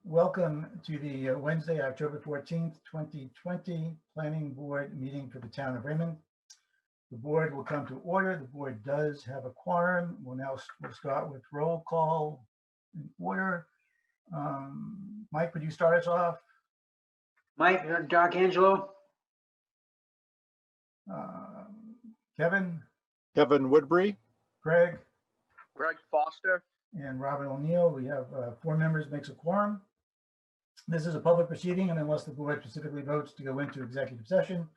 Welcome to the Wednesday, October 14th, 2020 Planning Board meeting for the town of Raymond. The board will come to order. The board does have a quorum. We'll start with roll call in order. Mike, would you start us off? Mike D'Arcangelo. Kevin? Kevin Woodbury. Greg? Greg Foster. And Robin O'Neill. We have 4 members, makes a quorum. This is a public proceeding, and unless the board specifically votes to go into executive session,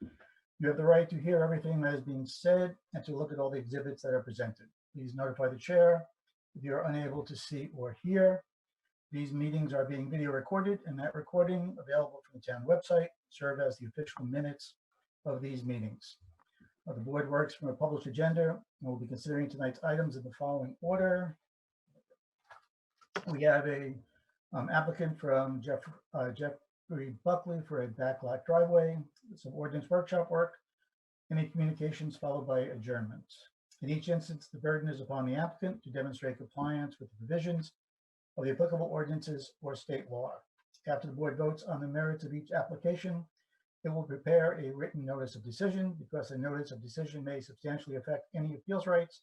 you have the right to hear everything that is being said and to look at all the exhibits that are presented. Please notify the chair if you are unable to see or hear. These meetings are being video recorded, and that recording, available from the town website, serve as the official minutes of these meetings. The board works from a published agenda, and we'll be considering tonight's items in the following order. We have a applicant from Jeffrey Buckley for a backlot driveway, some ordinance workshop work, any communications followed by adjournment. In each instance, the burden is upon the applicant to demonstrate compliance with the provisions of the applicable ordinances or state law. After the board votes on the merits of each application, it will prepare a written notice of decision, because a notice of decision may substantially affect any appeals rights.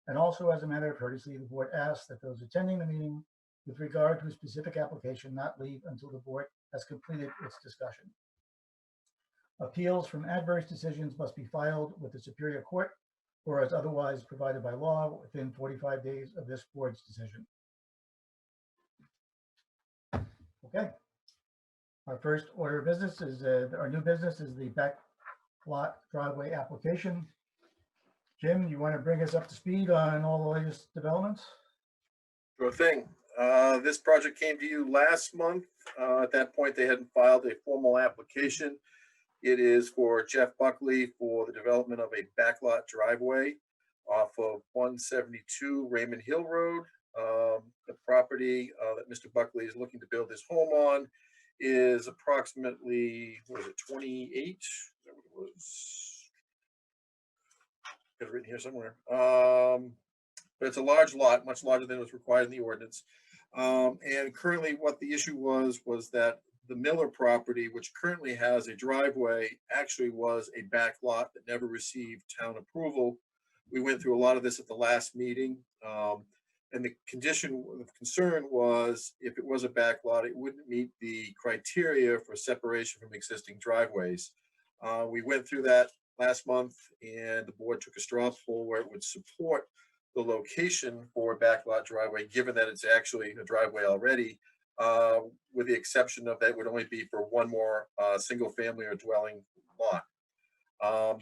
And also, as a matter of courtesy, the board asks that those attending the meeting with regard to a specific application not leave until the board has completed its discussion. Appeals from adverse decisions must be filed with the Superior Court or as otherwise provided by law within 45 days of this board's decision. Okay. Our first order of business is, our new business is the backlot driveway application. Jim, you want to bring us up to speed on all the latest developments? Sure thing. This project came to you last month. At that point, they hadn't filed a formal application. It is for Jeff Buckley for the development of a backlot driveway off of 172 Raymond Hill Road. The property that Mr. Buckley is looking to build his home on is approximately, what is it, 28? Is that what it was? Got it written here somewhere. But it's a large lot, much larger than was required in the ordinance. And currently what the issue was that the Miller property, which currently has a driveway, actually was a back lot that never received town approval. We went through a lot of this at the last meeting. And the condition of concern was, if it was a back lot, it wouldn't meet the criteria for separation from existing driveways. We went through that last month, and the board took a straw poll where it would support the location for a backlot driveway, given that it's actually a driveway already, with the exception of that would only be for one more single family or dwelling lot.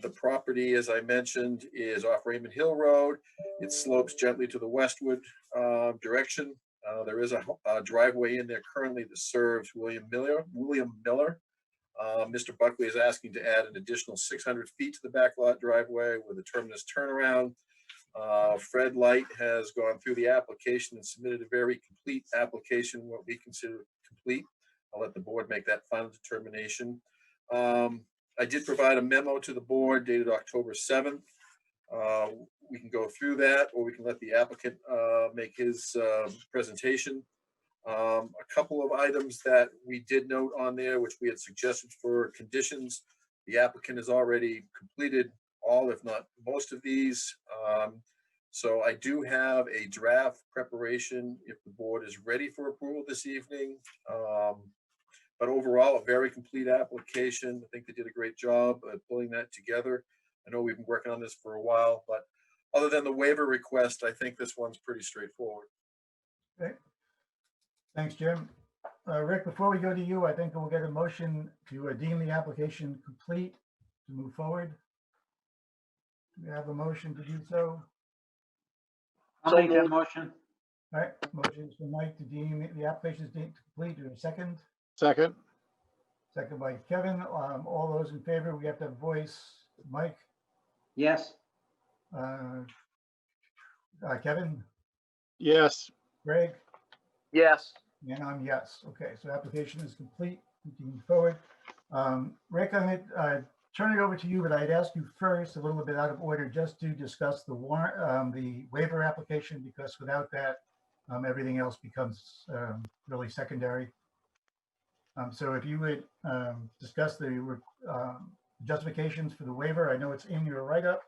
The property, as I mentioned, is off Raymond Hill Road. It slopes gently to the westward direction. There is a driveway in there currently that serves William Miller. Mr. Buckley is asking to add an additional 600 feet to the backlot driveway with a terminus turnaround. Fred Light has gone through the application and submitted a very complete application, what we consider complete. I'll let the board make that final determination. I did provide a memo to the board dated October 7th. We can go through that, or we can let the applicant make his presentation. A couple of items that we did note on there, which we had suggested for conditions. The applicant has already completed all, if not most of these. So I do have a draft preparation if the board is ready for approval this evening. But overall, a very complete application. I think they did a great job at pulling that together. I know we've been working on this for a while, but other than the waiver request, I think this one's pretty straightforward. Okay. Thanks, Jim. Rick, before we go to you, I think we'll get a motion to deem the application complete to move forward. Do we have a motion to do so? I'll make that motion. All right, motion is for Mike to deem the application is deemed complete. Do we have a second? Second. Second by Kevin. All those in favor, we have to have a voice. Mike? Yes. Kevin? Yes. Greg? Yes. And I'm yes. Okay, so application is complete. Moving forward. Rick, I'm going to turn it over to you, but I'd ask you first, a little bit out of order, just to discuss the warrant, the waiver application, because without that, everything else becomes really secondary. So if you would discuss the justifications for the waiver, I know it's in your write-up.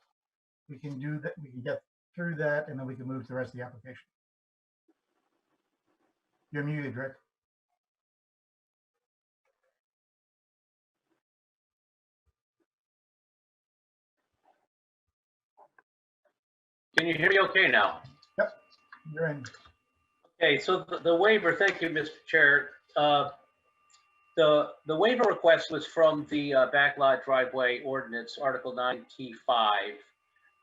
We can do that, we can get through that, and then we can move to the rest of the application. You're muted, Rick. Can you hear me okay now? Yep, you're in. Okay, so the waiver, thank you, Mr. Chair. The waiver request was from the backlot driveway ordinance, Article 9T5,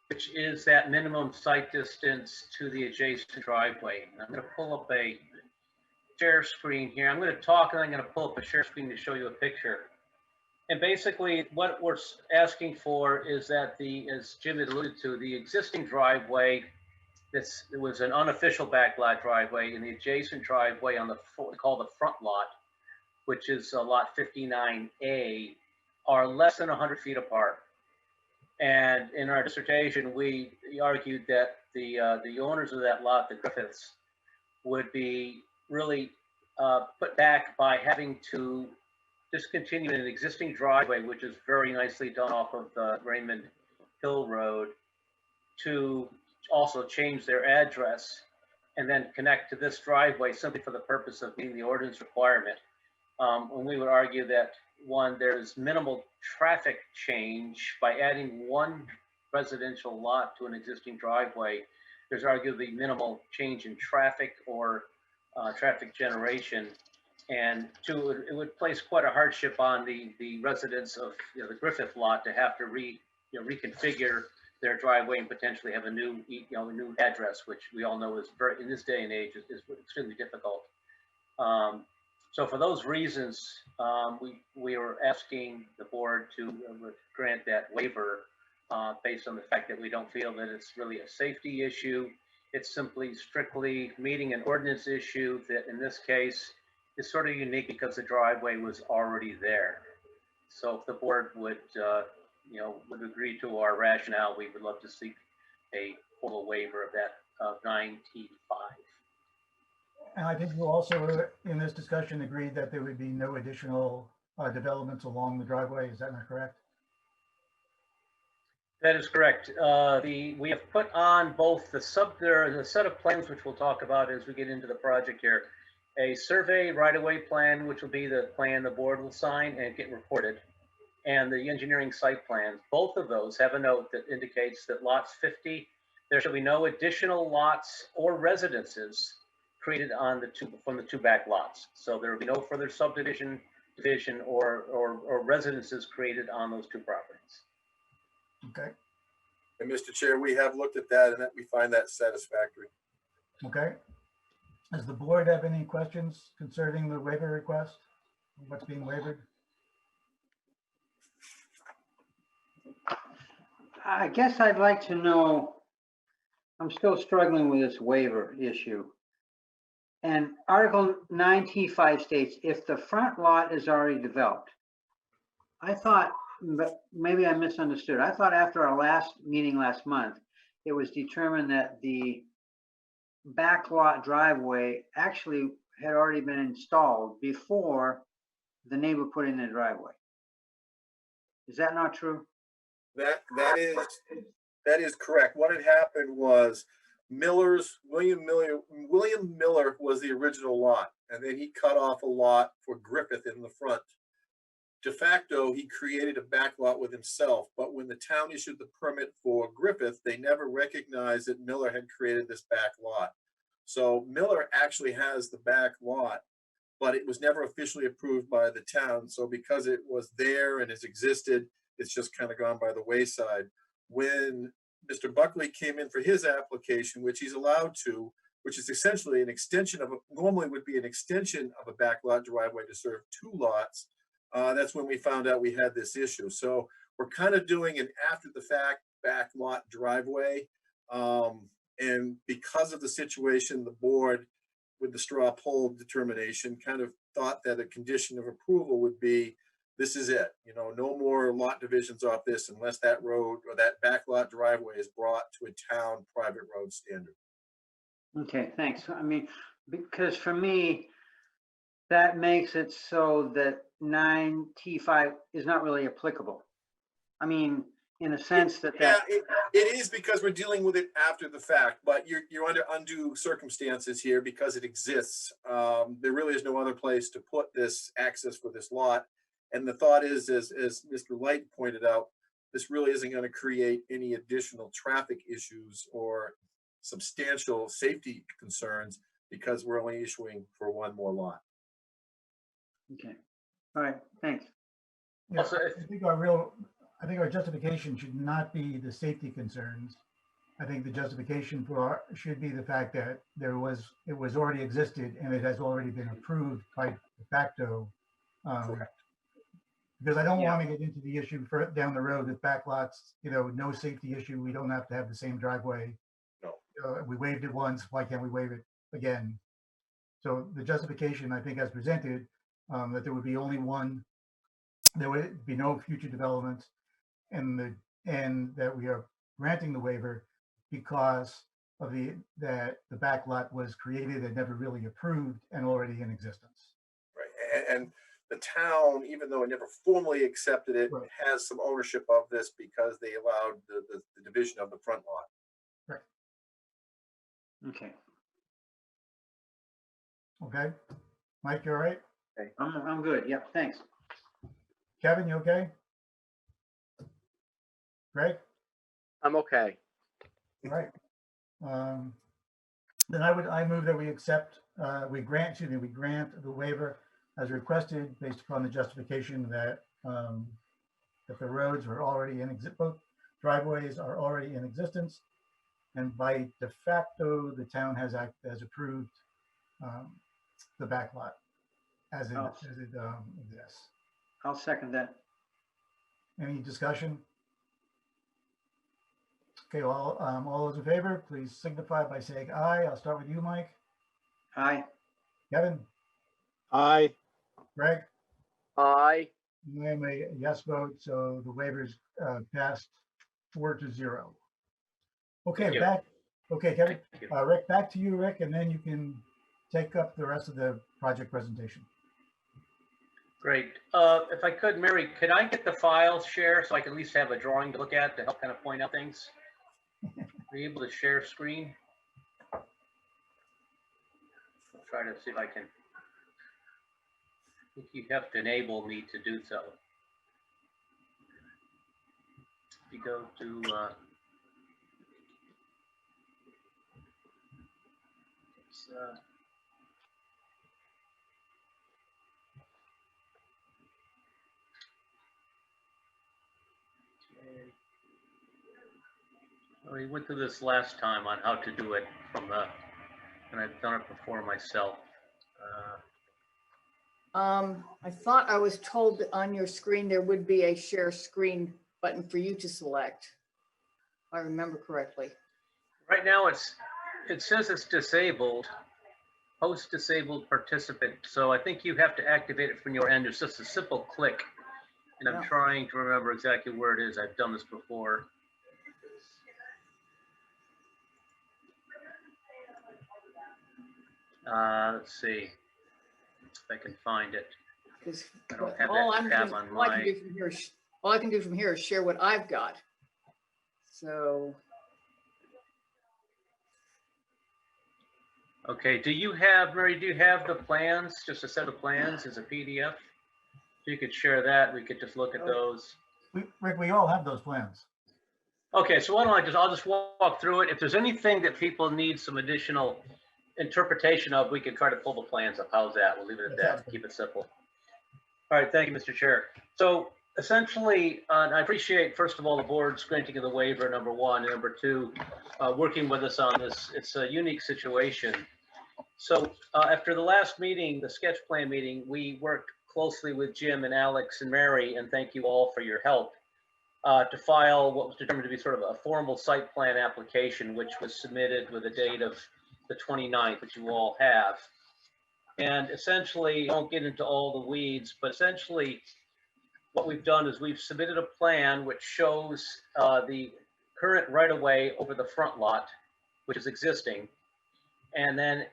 which is that minimum site distance to the adjacent driveway. And I'm going to pull up a share screen here. I'm going to talk and I'm going to pull up a share screen to show you a picture. And basically what we're asking for is that as Jim had alluded to, the existing driveway, it was an unofficial backlot driveway, and the adjacent driveway on called the front lot, which is lot 59A, are less than 100 feet apart. And in our dissertation, we argued that the owners of that lot, the Griffiths, would be really put back by having to discontinue an existing driveway, which is very nicely done off of the Raymond Hill Road, to also change their address and then connect to this driveway simply for the purpose of meeting the ordinance requirement. And we would argue that, one, there's minimal traffic change by adding one residential lot to an existing driveway. There's arguably minimal change in traffic or traffic generation. And two, it would place quite a hardship on the residents of the Griffith lot to have to reconfigure their driveway and potentially have a new new address, which we all know is very, in this day and age, is extremely difficult. So for those reasons, we are asking the board to grant that waiver based on the fact that we don't feel that it's really a safety issue. It's simply strictly meeting an ordinance issue that in this case is sort of unique because the driveway was already there. So if the board would would agree to our rationale, we would love to seek a full waiver of that 9T5. And I think you also, in this discussion, agreed that there would be no additional developments along the driveway. Is that not correct? That is correct. We have put on both the set of plans, which we'll talk about as we get into the project here, a survey right-of-way plan, which will be the plan the board will sign and get recorded, and the engineering site plans. Both of those have a note that indicates that lots 50, there shall be no additional lots or residences created on from the two back lots. So there will be no further subdivision, division, or residences created on those two properties. Okay. And Mr. Chair, we have looked at that and that we find that satisfactory. Okay. Does the board have any questions concerning the waiver request? What's being waived? I guess I'd like to know, I'm still struggling with this waiver issue. And Article 9T5 states, if the front lot is already developed. I thought, but maybe I misunderstood. I thought after our last meeting last month, it was determined that the back lot driveway actually had already been installed before the neighbor put in the driveway. Is that not true? That is correct. What had happened was William Miller was the original lot, and then he cut off a lot for Griffith in the front. De facto, he created a back lot with himself, but when the town issued the permit for Griffith, they never recognized that Miller had created this back lot. So Miller actually has the back lot, but it was never officially approved by the town. So because it was there and has existed, it's just kind of gone by the wayside. When Mr. Buckley came in for his application, which he's allowed to, which is essentially an extension of normally would be an extension of a backlot driveway to serve two lots. That's when we found out we had this issue. So we're kind of doing an after the fact backlot driveway. And because of the situation, the board with the straw poll determination kind of thought that a condition of approval would be, this is it, no more lot divisions off this unless that road or that backlot driveway is brought to a town private road standard. Okay, thanks. I mean, because for me, that makes it so that 9T5 is not really applicable. I mean, in a sense that Yeah, that, it is because we're dealing with it after the fact, but you're under undue circumstances here because it exists. There really is no other place to put this access for this lot. And the thought is, as Mr. Light pointed out, this really isn't going to create any additional traffic issues or substantial safety concerns because we're only issuing for one more lot. okay, all right, thanks. Yeah, Also, I think our justification should not be the safety concerns. I think the justification should be the fact that it was already existed and it has already been approved by de facto. Correct. Because I don't Yeah. want to get into the issue down the road with backlots, no safety issue. We don't have to have the same driveway. No. We waived it once. Why can't we waive it again? So the justification, I think, as presented, that there would be only one, there would be no future development, and that we are granting the waiver because of that the backlot was created and never really approved and already in existence. Right. And the town, even though it never formally accepted it, Right. has some ownership of this because they allowed the division of the front lot. Okay, Okay, Mike, you all right? I'm good, yep, thanks. Kevin, you okay? Greg? I'm okay. All right. Then I move that we grant the waiver as requested based upon the justification that the roads are already both driveways are already in existence. And by de facto, the town has approved the backlot as it exists. I'll second that. Any discussion? Okay, all those in favor, please signify by saying aye. I'll start with you, Mike. Aye, Kevin, Aye. Greg, I, and I'm a yes vote, so the waivers passed 4-0. Okay, Thank you. Kevin. Thank you. Rick, back to you, Rick, and then you can take up the rest of the project presentation. Great. If I could, Mary, could I get the file share so I can at least have a drawing to look at to help kind of point out things? Are you able to share screen? I'll try to see if I can. I think you have to enable me to do so. If you go to we went through this last time on how to do it and I've done it before myself. I thought I was told that on your screen there would be a share screen button for you to select, if I remember correctly. Right now it says it's disabled, host disabled participant. So I think you have to activate it from your end. It's just a simple click. And I'm Yeah. trying to remember exactly where it is. I've done this before. Let's see if I can find it. Because I don't have all that I'm tab doing- on all I can my- do from here is- all I can do from here is share what I've got. So, Okay, do you have, Mary, do you have the plans, just a set of plans as a PDF? If you could share that, we could just look at those. Rick, we all have those plans. Okay, so why don't I'll just walk through it. If there's anything that people need some additional interpretation of, we can try to pull the plans up. How's that? We'll leave it at that, keep it simple. All right, thank you, Mr. Chair. So essentially, I appreciate, first of all, the board's granting of the waiver, number one, and number two, working with us on this. It's a unique situation. So after the last meeting, the sketch plan meeting, we worked closely with Jim and Alex and Mary, and thank you all for your help, to file what was determined to be sort of a formal site plan application, which was submitted with a date of the 29th, which you all have. And essentially, I won't get into all the weeds, but essentially what we've done is we've submitted a plan which shows the current right-of-way over the front lot, which is existing. And then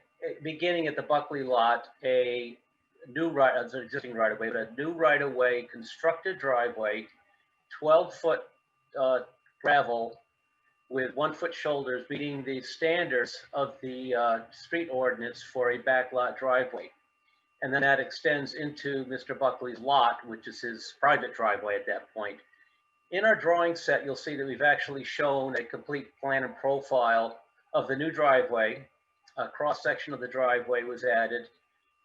beginning at the Buckley lot, a new right, it's an existing right of way, but a new right of way, constructed driveway, 12-foot gravel with 1-foot shoulders, meeting the standards of the street ordinance for a backlot driveway. And then that extends into Mr. Buckley's lot, which is his private driveway at that point. In our drawing set, you'll see that we've actually shown a complete plan and profile of the new driveway. A cross-section of the driveway was added.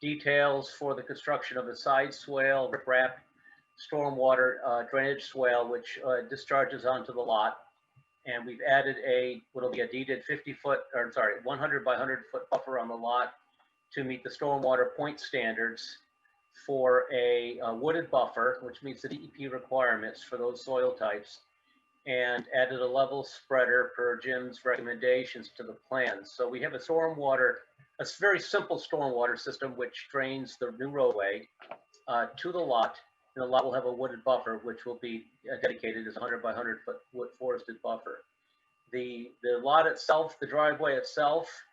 Details for the construction of a side swale, riprap, stormwater drainage swale, which discharges onto the lot. And we've added what'll be a deeded 100 by 100 foot buffer on the lot to meet the stormwater point standards for a wooded buffer, which meets the DEP requirements for those soil types, and added a level spreader per Jim's recommendations to the plan. So we have a very simple stormwater system which drains the new roadway to the lot, and the lot will have a wooded buffer which will be dedicated as a 100 by 100 foot wood forested buffer. The lot itself, the driveway itself,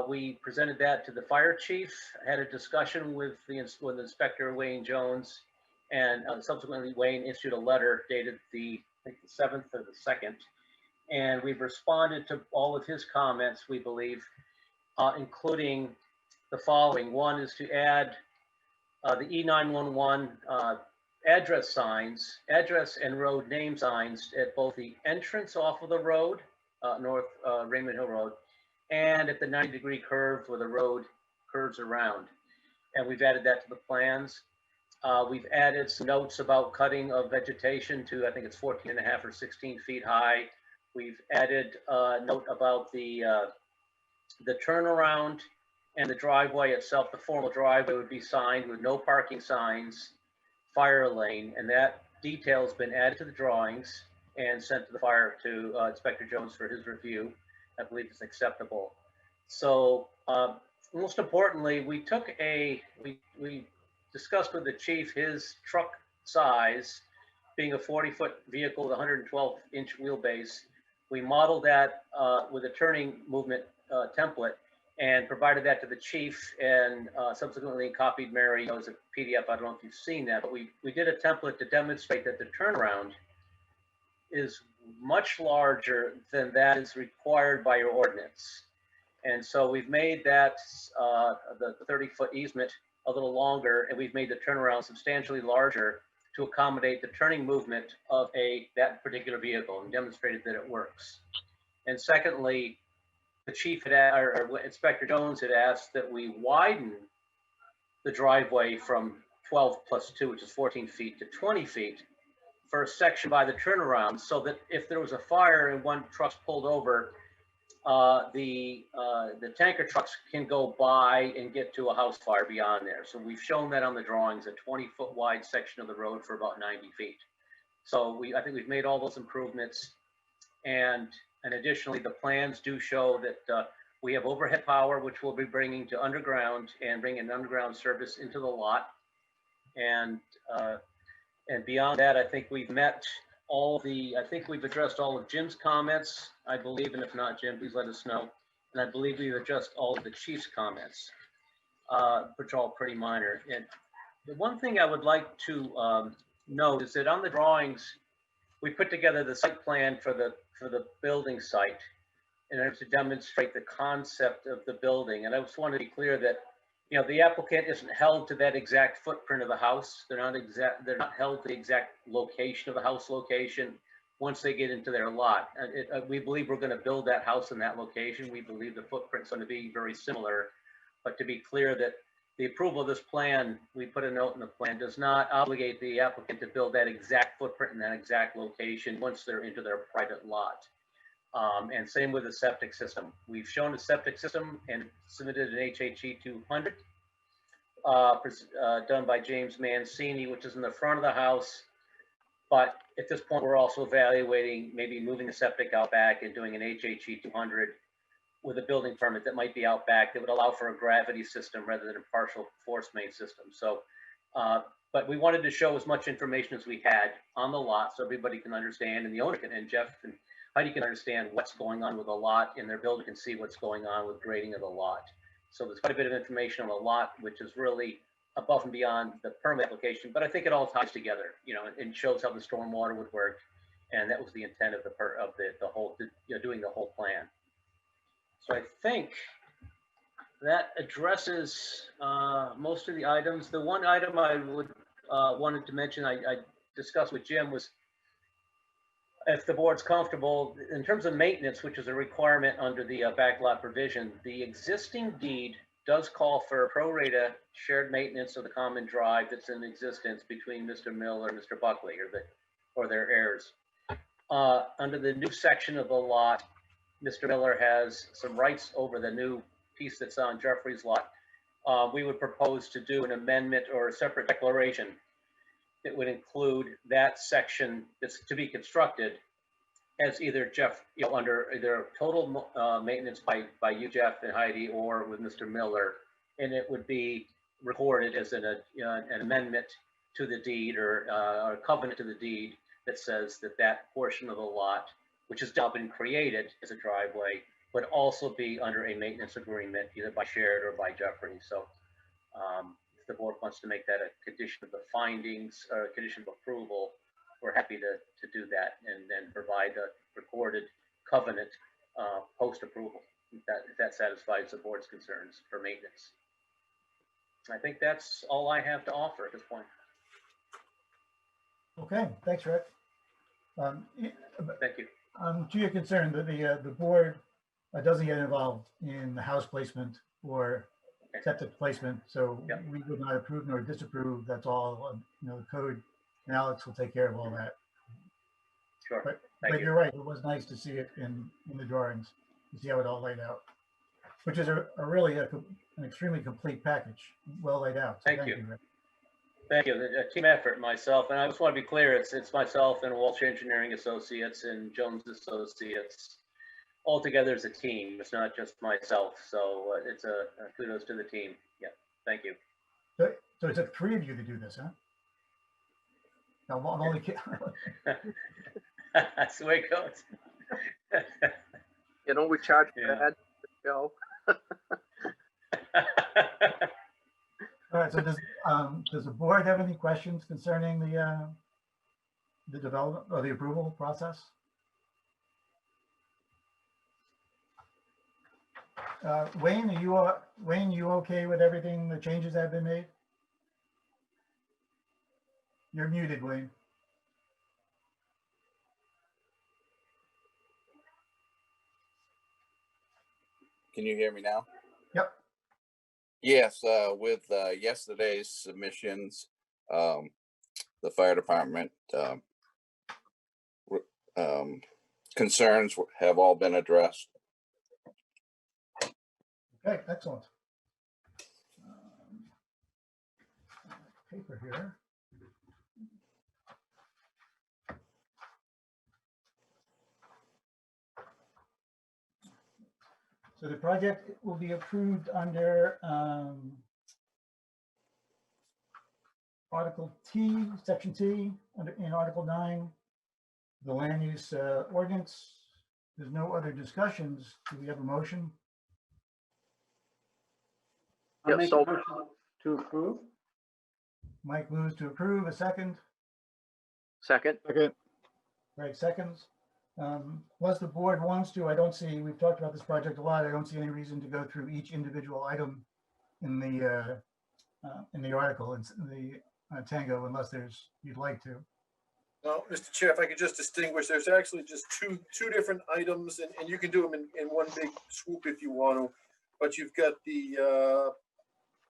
we presented that to the fire chief, had a discussion with the inspector, Wayne Jones, and subsequently Wayne issued a letter dated I think the 7th or the 2nd. And we've responded to all of his comments, we believe, including the following. One is to add the E911 address and road name signs at both the entrance off of the road, North Raymond Hill Road, and at the 90-degree curve where the road curves around. And we've added that to the plans. We've added some notes about cutting of vegetation to, I think it's 14.5 or 16 feet high. We've added a note about the turnaround and the driveway itself. The formal driveway would be signed with no parking signs, fire lane, and that detail has been added to the drawings and sent to to Inspector Jones for his review. I believe it's acceptable. So most importantly, we discussed with the chief his truck size being a 40-foot vehicle with 112-inch wheelbase. We modeled that with a turning movement template and provided that to the chief, and subsequently copied Mary as a PDF. I don't know if you've seen that, but we did a template to demonstrate that the turnaround is much larger than that is required by your ordinance. And so we've made that the 30-foot easement a little longer, and we've made the turnaround substantially larger to accommodate the turning movement of that particular vehicle, and demonstrated that it works. And secondly, the chief or Inspector Jones had asked that we widen the driveway from 12 plus 2, which is 14 feet, to 20 feet for a section by the turnaround, so that if there was a fire and one truck's pulled over, the tanker trucks can go by and get to a house fire beyond there. So we've shown that on the drawings, a 20-foot wide section of the road for about 90 feet. So I think we've made all those improvements. And additionally, the plans do show that we have overhead power, which we'll be bringing to underground and bring an underground service into the lot. And beyond that, I think we've met I think we've addressed all of Jim's comments, I believe, and if not, Jim, please let us know. And I believe we've addressed all of the chief's comments, which are all pretty minor. And the one thing I would like to note is that on the drawings, we put together the site plan for the building site in order to demonstrate the concept of the building. And I just want to be clear that, you know, the applicant isn't held to that exact footprint of the house. They're not held to the exact location of the house location once they get into their lot. We believe we're going to build that house in that location. We believe the footprint's going to be very similar. But to be clear that the approval of this plan, we put a note in the plan, does not obligate the applicant to build that exact footprint in that exact location once they're into their private lot. And same with the septic system. We've shown the septic system and submitted an HHE 200 done by James Mancini, which is in the front of the house. But at this point, we're also evaluating maybe moving the septic out back and doing an HHE 200 with a building permit that might be out back that would allow for a gravity system rather than a partial force main system. So, but we wanted to show as much information as we had on the lot so everybody can understand, and the owner can, and Jeff and Heidi can understand what's going on with the lot, and their builder can see what's going on with grading of the lot. So there's quite a bit of information on the lot, which is really above and beyond the permit application, but I think it all ties together, and shows how the stormwater would work. And that was the intent of the whole, doing the whole plan. So I think that addresses most of the items. The one item I would wanted to mention, I discussed with Jim, was if the board's comfortable in terms of maintenance, which is a requirement under the backlot provision. The existing deed does call for a pro rata shared maintenance of the common drive that's in existence between Mr. Miller and Mr. Buckley, or their heirs. Under the new section of the lot, Mr. Miller has some rights over the new piece that's on Jeffrey's lot. We would propose to do an amendment or a separate declaration that would include that section that's to be constructed as either Jeff, under either total maintenance by you, Jeff and Heidi, or with Mr. Miller, and it would be recorded as an amendment to the deed, or a covenant to the deed that says that portion of the lot, which has now been created as a driveway, would also be under a maintenance agreement, either by Shared or by Jeffrey. So if the board wants to make that a condition of the findings, or a condition of approval, we're happy to do that, and then provide a recorded covenant post-approval, if that satisfies the board's concerns for maintenance. I think that's all I have to offer at this point. Okay, thanks, Rick. Thank you. To your concern, that the board doesn't get involved in the house placement or septic placement, so Yep. we would not approve nor disapprove. That's all, the code, and Alex will take care of all that. Sure. But Thank you. you're right, it was nice to see it in the drawings, to see how it all laid out, which is a really an extremely complete package, well laid out. So Thank you. Rick. Thank you. A team effort, myself, and I just want to be clear, it's myself and Walsh Engineering Associates and Jones Associates. All together as a team. It's not just myself. So it's a kudos to the team. Yeah, thank you. So it took 3 of you to do this, huh? No, I'm only kidding. That's the way it goes. We charge for Yeah. that, Joe. All right, so does the board have any questions concerning the development or the approval process? Wayne, you okay with everything, the changes that have been made? You're muted, Wayne. Can you hear me now? Yep. Yes, with yesterday's submissions, the fire department concerns have all been addressed. Okay, excellent. Paper here. So the project will be approved under Article T, Section T, in Article 9, the land use ordinance. There's no other discussions. Do we have a motion? I'll Yeah, make so- a motion to approve. Mike moves to approve. A second. Second. Second. Greg seconds. Unless the board wants to, we've talked about this project a lot. I don't see any reason to go through each individual item in the article, in the Tango, unless you'd like to. No, Mr. Chair, if I could just distinguish, there's actually just two different items, and you can do them in one big swoop if you want to, but you've got the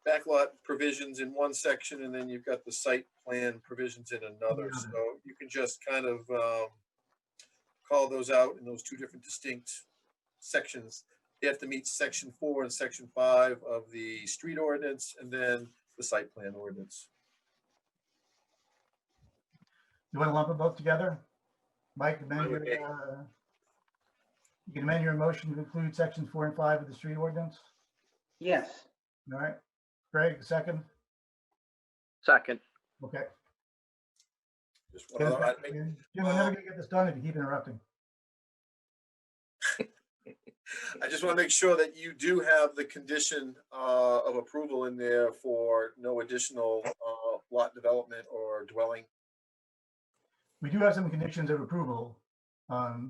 backlot provisions in one section, and then you've got the site plan provisions in another. Yeah. So you can just kind of call those out in those two different distinct sections. They have to meet section 4 and section 5 of the street ordinance, and then the site plan ordinance. You want to lump them both together? Mike, you can amend your motion to include sections 4 and 5 of the street ordinance. Yes. All right. Greg, second. Second. Okay. Just one other, Jim, we're never gonna get this done if you keep interrupting. I just want to make sure that you do have the condition of approval in there for no additional lot development or dwelling. We do have some conditions of approval,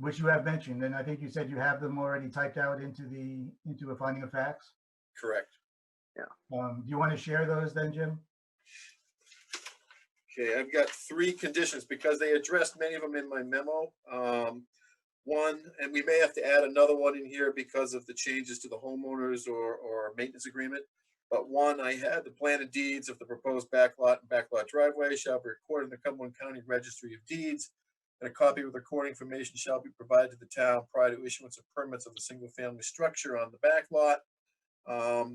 which you have mentioned, and I think you said you have them already typed out into a finding of facts. Correct. Do you want to share those then, Jim? Okay, I've got 3 conditions because they addressed many of them in my memo. One, and we may have to add another one in here because of the changes to the homeowners or maintenance agreement. But one, I had the plan of deeds of the proposed backlot and backlot driveway shall be recorded in the Cumberland County Registry of Deeds. And a copy of the recording information shall be provided to the town prior to issuance of permits of the single family structure on the backlot.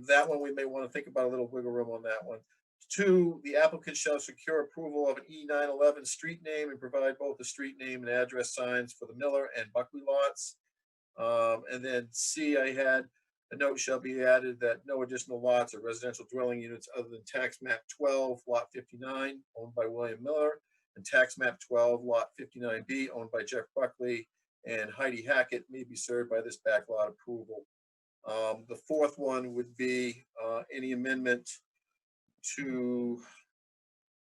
That one, we may want to think about a little wiggle room on that one. 2, the applicant shall secure approval of an E911 street name and provide both the street name and address signs for the Miller and Buckley lots. And then C, I had a note shall be added that no additional lots or residential dwelling units other than tax map 12, lot 59, owned by William Miller, and tax map 12, lot 59B, owned by Jeff Buckley and Heidi Hackett, may be served by this backlot approval. The 4th one would be any amendment to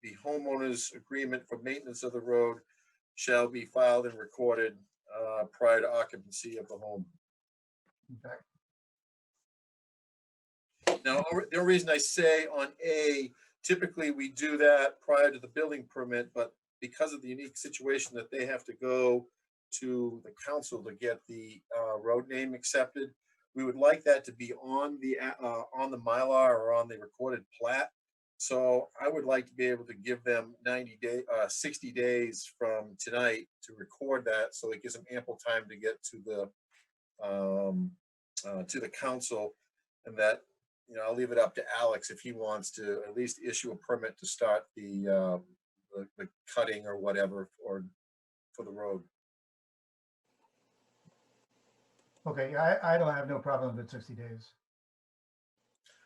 the homeowner's agreement for maintenance of the road shall be filed and recorded prior to occupancy of the home. Okay. Now, the only reason I say on A, typically we do that prior to the building permit, but because of the unique situation that they have to go to the council to get the road name accepted, we would like that to be on the Mylar or on the recorded plat. So I would like to be able to give them 60 days from tonight to record that, so it gives them ample time to get to the council, and that, you know, I'll leave it up to Alex if he wants to at least issue a permit to start the cutting or whatever or for the road. Okay, I don't have no problem with 60 days.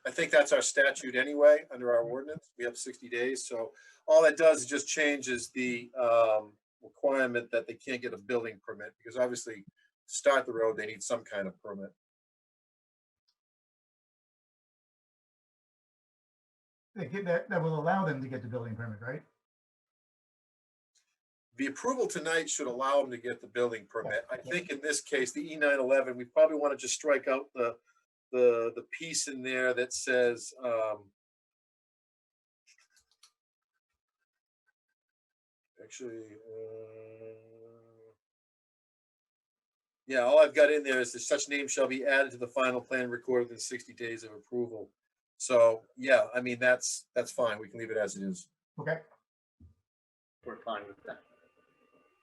I think that's our statute anyway, under our ordinance. We have 60 days. So all that does is just changes the requirement that they can't get a building permit, because obviously to start the road, they need some kind of permit. That will allow them to get the building permit, right? The approval tonight should allow them to get the building permit. I think in this case, the E911, we probably want to just strike out the piece in there that says yeah, all I've got in there is that such name shall be added to the final plan recorded within 60 days of approval. So yeah, I mean, that's fine. We can leave it as it is. Okay. We're fine with that.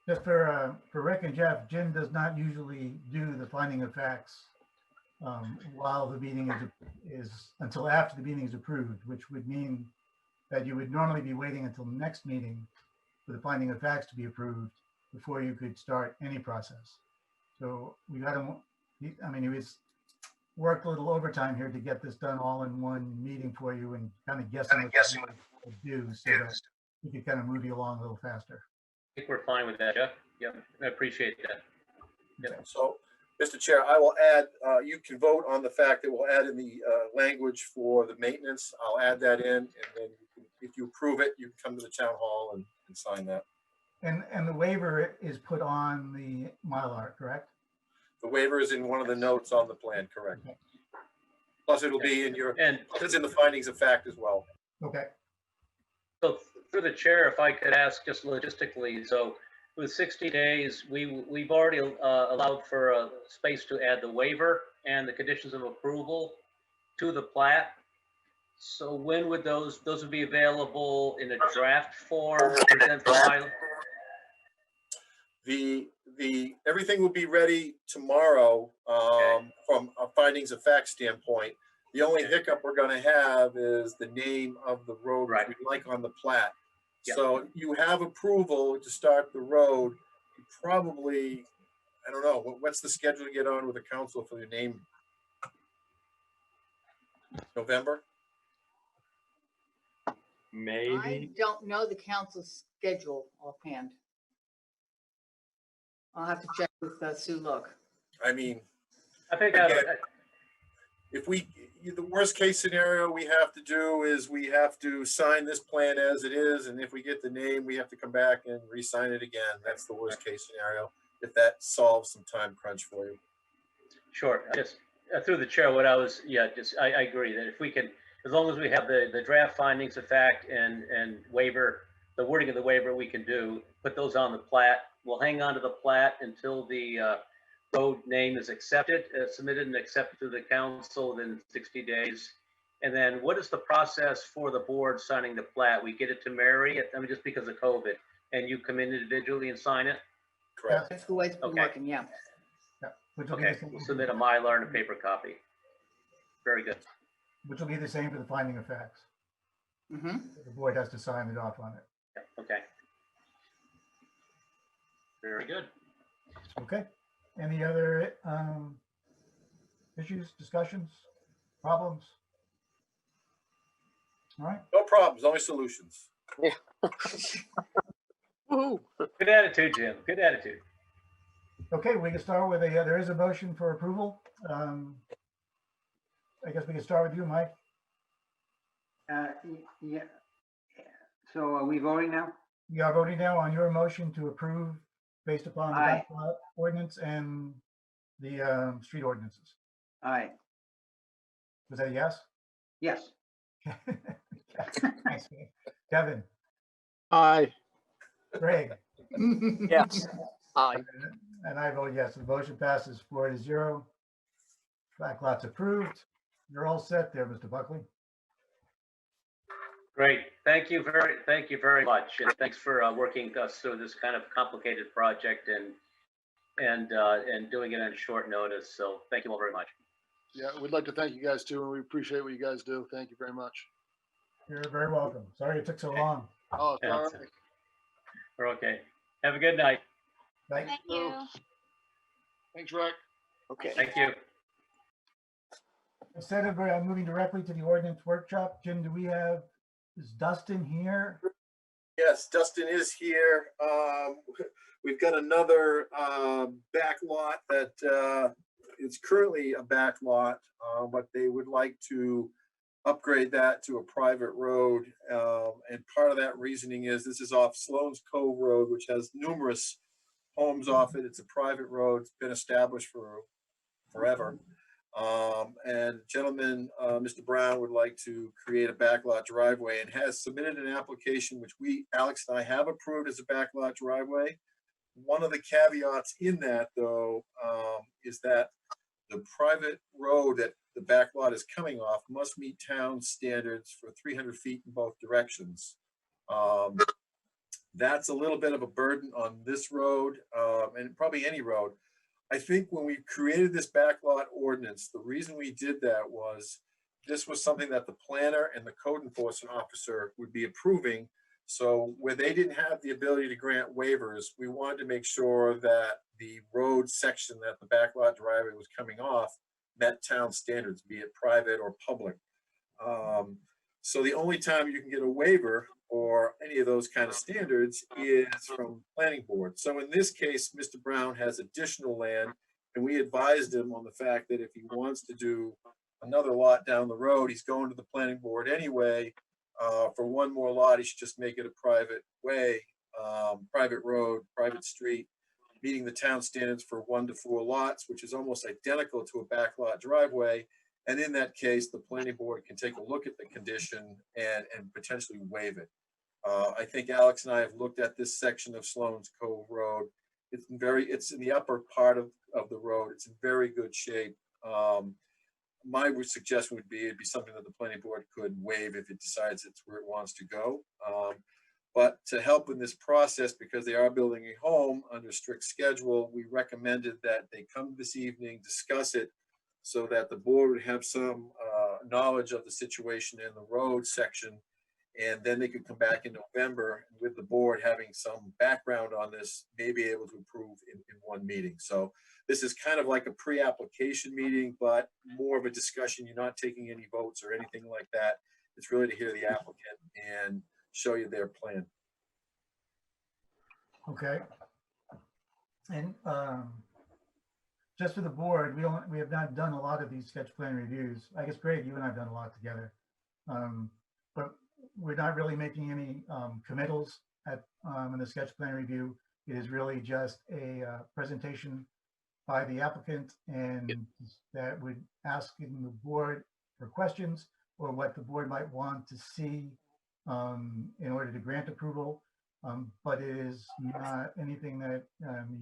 Just for Rick and Jeff, Jim does not usually do the finding of facts while the meeting is until after the meeting is approved, which would mean that you would normally be waiting until the next meeting for the finding of facts to be approved before you could start any process. So we got him. I mean, he was worked a little overtime here to get this done all in one meeting for you and kind of guessing what to do so that we could kind of move you along a little faster. I think we're fine with that, Jeff. Yeah, I appreciate that. Yeah. So, Mr. Chair, I will add, you can vote on the fact that we'll add in the language for the maintenance. I'll add that in, and then if you approve it, you can come to the town hall and sign that. And the waiver is put on the Mylar, correct? The waiver is in one of the notes on the plan, correct? Okay. Plus it'll be in your, And it's in the findings of fact as well. Okay. so through the chair, if I could ask just logistically, so with 60 days, we've already allowed for a space to add the waiver and the conditions of approval to the plat. So when would those would be available in a draft form? Present for filing? Everything will be ready tomorrow from a findings of fact standpoint. The only hiccup we're going to have is the name of the road Right. we'd like on the plat. Yep. So you have approval to start the road. You probably, I don't know, what's the schedule to get on with the council for the name? November? I Maybe. don't know the council's schedule offhand. I'll have to check with Sue Look. I mean, I think Again, if the worst case scenario we have to do is we have to sign this plan as it is, and if we get the name, we have to come back and re-sign it again. That's the worst case scenario, if that solves some time crunch for you. sure, just through the chair, what I was, yeah, just, I agree that if we can, as long as we have the draft findings of fact and waiver, the wording of the waiver we can do, put those on the plat. We'll hang on to the plat until the road name is accepted, submitted and accepted to the council within 60 days. And then what is the process for the board signing the plat? We get it to Mary, I mean, just because of COVID, and you come in individually and sign it? Correct. That's the way it's been Okay. working, yeah. Which will be Okay, the same- we'll submit a Mylar and a paper copy. Very good. which will be the same for the finding of facts. Mm-hmm. The board has to sign it off on it. Okay. Very good. Okay. Any other issues, discussions, problems? All right. No problems, only solutions. Woo-hoo. Good attitude, Jim. Good attitude. Okay, we can start with there is a motion for approval. I guess we can start with you, Mike. Yeah. So are we voting now? You are voting now on your motion to approve based upon the Aye. backlot ordinance and the street ordinances. Aye. Was that a yes? Yes. Thanks, Kevin, Aye. Greg, Yes. Aye. and I vote yes. The motion passes 4-0. Backlot's approved. You're all set there, Mr. Buckley. Great. Thank you very much. And thanks for working us through this kind of complicated project and doing it on short notice. So thank you all very much. Yeah, we'd like to thank you guys too, and we appreciate what you guys do. Thank you very much. You're very welcome. Sorry it took so long. Oh, it's all right. We're okay. Have a good night. Thank Thank you. Thanks, Rick. Okay. Thank you. Instead of moving directly to the ordinance workshop, Jim, is Dustin here? Yes, Dustin is here. We've got another back lot that is currently a back lot, but they would like to upgrade that to a private road. And part of that reasoning is this is off Sloan's Cove Road, which has numerous homes off it. It's a private road. It's been established for forever. And gentleman, Mr. Brown, would like to create a backlot driveway and has submitted an application which Alex and I have approved as a backlot driveway. One of the caveats in that, though, is that the private road that the backlot is coming off must meet town standards for 300 feet in both directions. That's a little bit of a burden on this road, and probably any road. I think when we created this backlot ordinance, the reason we did that was this was something that the planner and the code enforcement officer would be approving. So where they didn't have the ability to grant waivers, we wanted to make sure that the road section that the backlot driveway was coming off met town standards, be it private or public. So the only time you can get a waiver or any of those kind of standards is from planning board. So in this case, Mr. Brown has additional land, and we advised him on the fact that if he wants to do another lot down the road, he's going to the planning board anyway. For one more lot, he should just make it a private way, private road, private street, meeting the town standards for 1 to 4 lots, which is almost identical to a backlot driveway. And in that case, the planning board can take a look at the condition and potentially waive it. I think Alex and I have looked at this section of Sloan's Cove Road. It's in the upper part of the road. It's in very good shape. My suggestion would be it'd be something that the planning board could waive if it decides it's where it wants to go. But to help in this process, because they are building a home under strict schedule, we recommended that they come this evening, discuss it, so that the board would have some knowledge of the situation in the road section. And then they could come back in November with the board having some background on this, may be able to approve in one meeting. So this is kind of like a pre-application meeting, but more of a discussion. You're not taking any votes or anything like that. It's really to hear the applicant and show you their plan. just for the board, we have not done a lot of these sketch plan reviews. I guess, Greg, you and I have done a lot together. But we're not really making any committals in the sketch plan review. It is really just a presentation by the applicant, and that would ask the board for questions or what the board might want to see in order to grant approval. But it is not anything that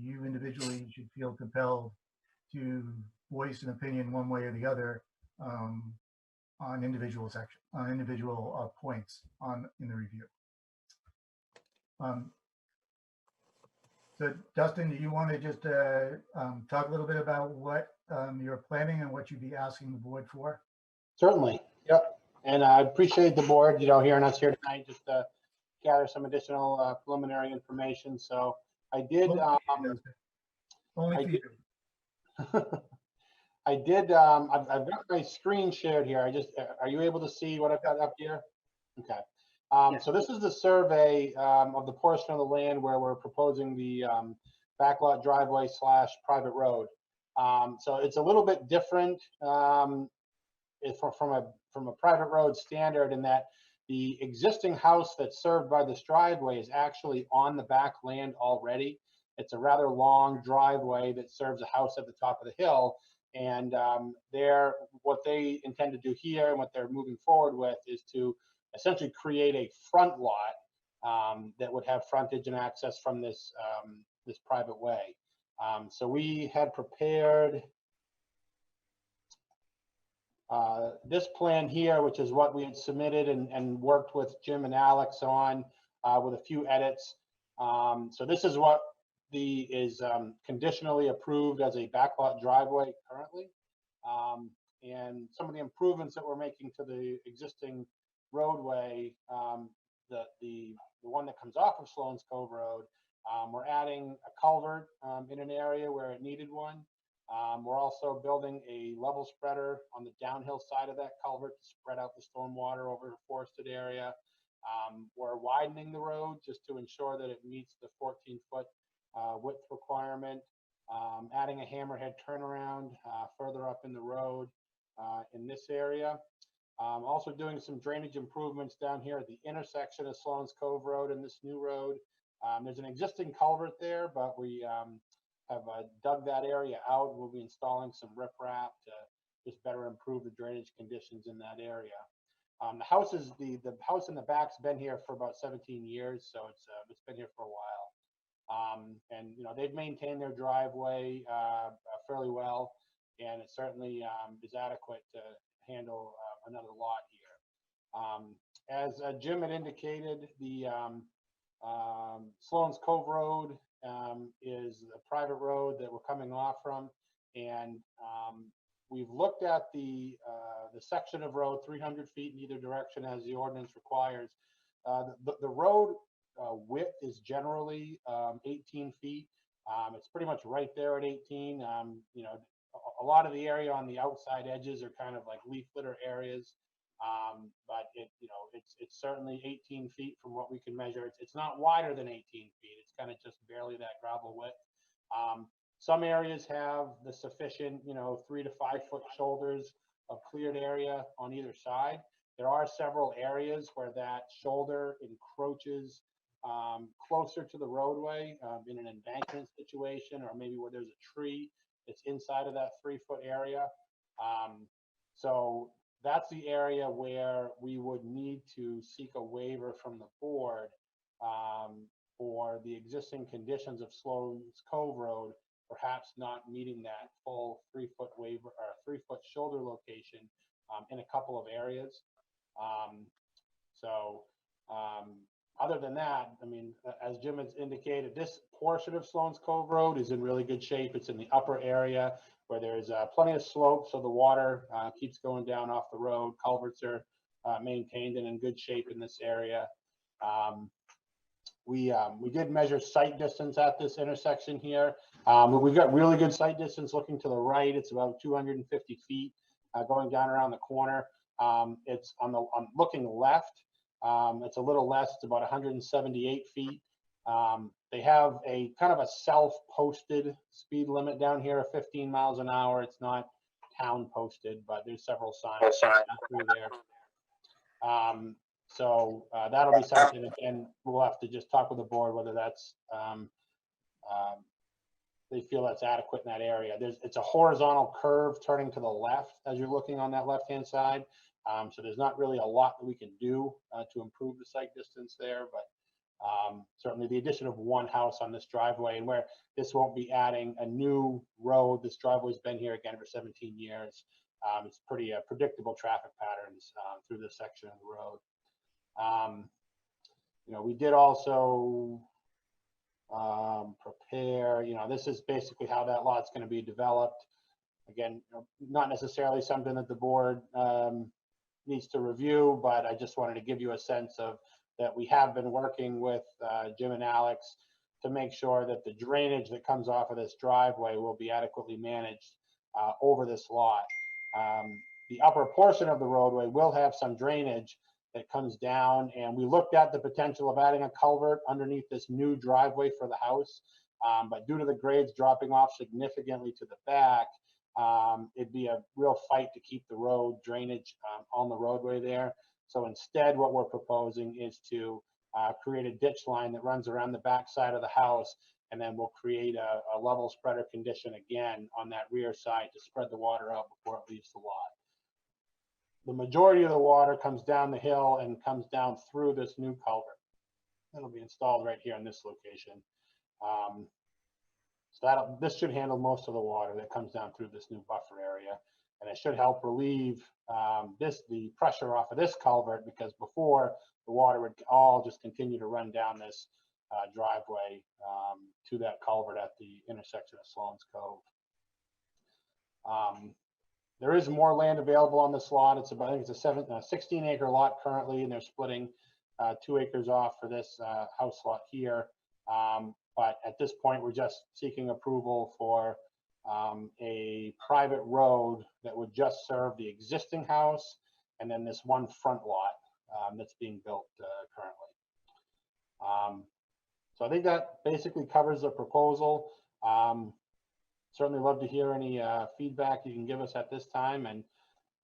you individually should feel compelled to voice an opinion one way or the other on individual points in the review. So Dustin, do you want to just talk a little bit about what you're planning and what you'd be asking the board for? Certainly, yep. And I appreciate the board, hearing us here tonight just to gather some additional preliminary information. So I did. Only for you. I did. I've got my screen shared here. Are you able to see what I've got up here? Okay. So this is the survey of the portion of the land where we're proposing the backlot driveway / private road. So it's a little bit different from a private road standard in that the existing house that's served by this driveway is actually on the back land already. It's a rather long driveway that serves a house at the top of the hill. And what they intend to do here and what they're moving forward with is to essentially create a front lot that would have frontage and access from this this private way. So we had prepared this plan here, which is what we had submitted and worked with Jim and Alex on with a few edits. So this is what is conditionally approved as a backlot driveway currently. And some of the improvements that we're making to the existing roadway, the one that comes off of Sloan's Cove Road, we're adding a culvert in an area where it needed one. We're also building a level spreader on the downhill side of that culvert to spread out the storm water over a forested area. We're widening the road just to ensure that it meets the 14-foot width requirement, adding a hammerhead turnaround further up in the road in this area. Also doing some drainage improvements down here at the intersection of Sloan's Cove Road and this new road. There's an existing culvert there, but we have dug that area out. We'll be installing some riprap to just better improve the drainage conditions in that area. The house in the back's been here for about 17 years, so it's been here for a while. And they've maintained their driveway fairly well, and it certainly is adequate to handle another lot here. As Jim had indicated, the Sloan's Cove Road is a private road that we're coming off from, and we've looked at the section of road 300 feet in either direction as the ordinance requires. The road width is generally 18 feet. It's pretty much right there at 18. A lot of the area on the outside edges are kind of like leaf litter areas, but it's certainly 18 feet from what we can measure. It's not wider than 18 feet. It's kind of just barely that gravel width. Some areas have the sufficient 3 to 5 foot shoulders of cleared area on either side. There are several areas where that shoulder encroaches closer to the roadway in an embankment situation, or maybe where there's a tree that's inside of that 3 foot area. So that's the area where we would need to seek a waiver from the board for the existing conditions of Sloan's Cove Road, perhaps not meeting that full 3 foot waiver or 3 foot shoulder location in a couple of areas. Other than that, I mean, as Jim has indicated, this portion of Sloan's Cove Road is in really good shape. It's in the upper area where there's plenty of slope, so the water keeps going down off the road. Culverts are maintained and in good shape in this area. We did measure sight distance at this intersection here. We've got really good sight distance looking to the right. It's about 250 feet going down around the corner. It's on looking left. It's a little less, it's about 178 feet. They have a kind of a self-posted speed limit down here of 15 miles an hour. It's not town posted, but there's several signs through there. So that'll be something, and we'll have to just talk with the board whether that's they feel that's adequate in that area. It's a horizontal curve turning to the left as you're looking on that left-hand side. So there's not really a lot that we can do to improve the sight distance there, but certainly the addition of one house on this driveway, and where this won't be adding a new road. This driveway's been here again for 17 years. It's pretty predictable traffic patterns through this section of the road. You know, we did also prepare, you know, this is basically how that lot's going to be developed. Again, you know, not necessarily something that the board needs to review, but I just wanted to give you a sense of that we have been working with Jim and Alex to make sure that the drainage that comes off of this driveway will be adequately managed over this lot. The upper portion of the roadway will have some drainage that comes down, and we looked at the potential of adding a culvert underneath this new driveway for the house, but due to the grades dropping off significantly to the back, it'd be a real fight to keep the road drainage on the roadway there. So instead, what we're proposing is to create a ditch line that runs around the back side of the house, and then we'll create a level spreader condition again on that rear side to spread the water out before it leaves the lot. The majority of the water comes down the hill and comes down through this new culvert. It'll be installed right here in this location. So this should handle most of the water that comes down through this new buffer area, and it should help relieve the pressure off of this culvert, because before the water would all just continue to run down this driveway to that culvert at the intersection of Sloan's Cove. There is more land available on this lot. It's about, I think it's a 16 acre lot currently, and they're splitting 2 acres off for this house lot here. But at this point, we're just seeking approval for a private road that would just serve the existing house and then this one front lot that's being built currently. So I think that basically covers the proposal. Certainly love to hear any feedback you can give us at this time, and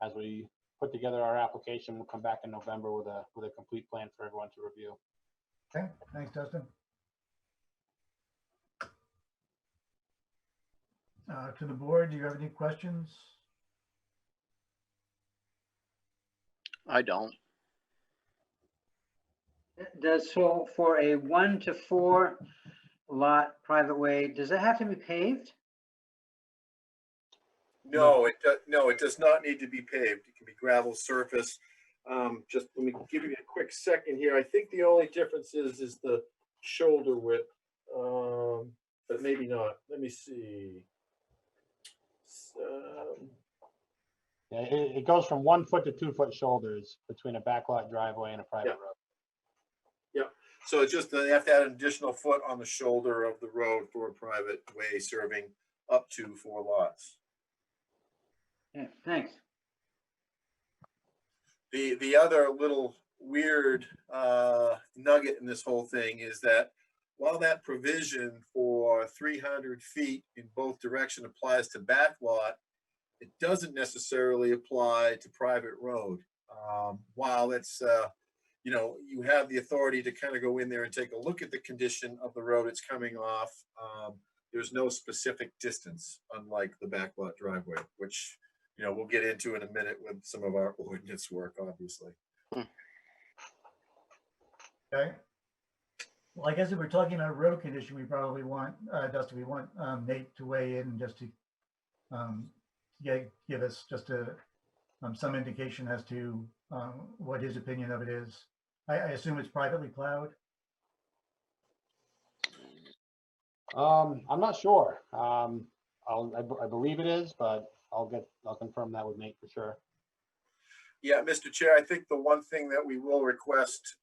as we put together our application, we'll come back in November with a complete plan for everyone to review. Okay, thanks, Dustin. To the board, do you have any questions? I don't. So for a 1 to 4 lot private way, does it have to be paved? No, it does not need to be paved. It can be gravel surface. Just let me give you a quick second here. I think the only difference is the shoulder width, but maybe not. Let me see. Yeah, it goes from 1 foot to 2 foot shoulders between a backlot driveway and a private road. Yeah, so it's just they have to add an additional foot on the shoulder of the road for a private way serving up to 4 lots. Yeah, thanks. The other little weird nugget in this whole thing is that while that provision for 300 feet in both direction applies to backlot, it doesn't necessarily apply to private road. While it's, you know, you have the authority to kind of go in there and take a look at the condition of the road it's coming off. There's no specific distance, unlike the backlot driveway, which, you know, we'll get into in a minute with some of our ordinance work, obviously. Okay. Well, I guess if we're talking about road condition, we probably want, Dustin, we want Nate to weigh in just to give us just some indication as to what his opinion of it is. I assume it's privately plowed. I'm not sure. I believe it is, but I'll confirm that with Nate for sure. Yeah, Mr. Chair, I think the one thing that we will request,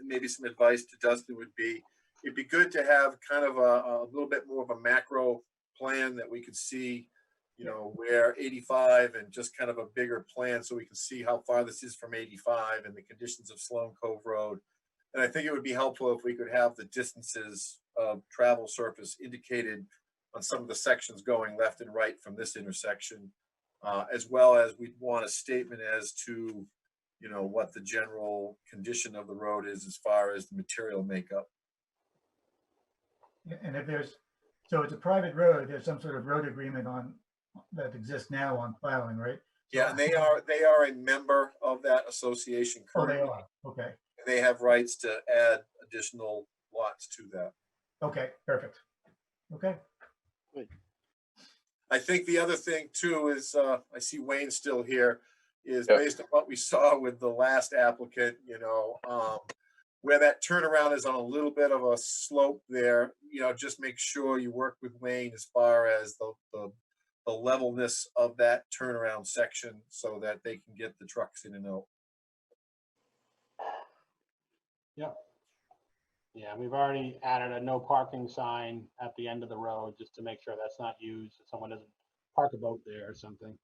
maybe some advice to Dustin would be, it'd be good to have kind of a little bit more of a macro plan that we could see, you know, where 85 and just kind of a bigger plan so we can see how far this is from 85 and the conditions of Sloan Cove Road. And I think it would be helpful if we could have the distances of travel surface indicated on some of the sections going left and right from this intersection, as well as we'd want a statement as to, you know, what the general condition of the road is as far as the material makeup. Yeah, and if there's, so it's a private road, there's some sort of road agreement on, that exists now on plowing, right? Yeah, and they are a member of that association Oh, they currently. are, okay, They have rights to add additional lots to that. okay, perfect. Okay, I think the other thing too is, I see Wayne still here, is Yep. based on what we saw with the last applicant, you know, where that turnaround is on a little bit of a slope there, you know, just make sure you work with Wayne as far as the levelness of that turnaround section so that they can get the trucks in and out. Yeah, we've already added a no parking sign at the end of the road just to make sure that's not used, if someone doesn't park a boat there or something.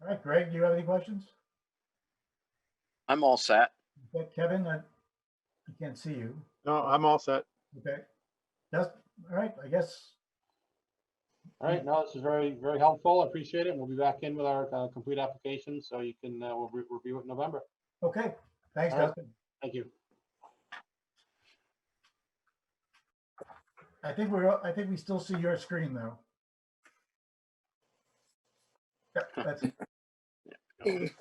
all right, Greg, do you have any questions? I'm all set. Okay, Kevin, I can't see you. No, I'm all set. Okay, that's, all right, I guess, All right, no, this is very, very helpful. I appreciate it. And we'll be back in with our complete application, so you can, we'll review it in November. okay, thanks, All right. Dustin. Thank you. I think we still see your screen though. Yep, that's it.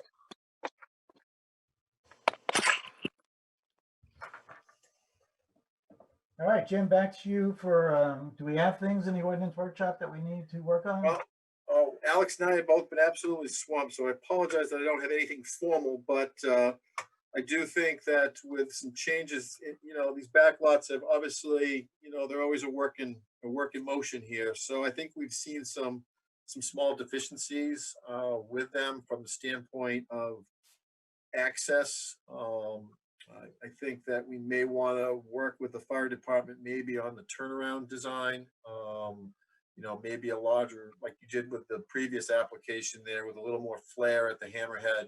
All right, Jim, back to you for, do we have things in the ordinance workshop that we need to work on? Well, oh, Alex and I have both been absolutely swamped, so I apologize that I don't have anything formal, but I do think that with some changes, you know, these back lots have obviously, you know, they're always a work in motion here. So I think we've seen some small deficiencies with them from the standpoint of access. I think that we may want to work with the fire department maybe on the turnaround design. You know, maybe a larger, like you did with the previous application there, with a little more flare at the hammerhead,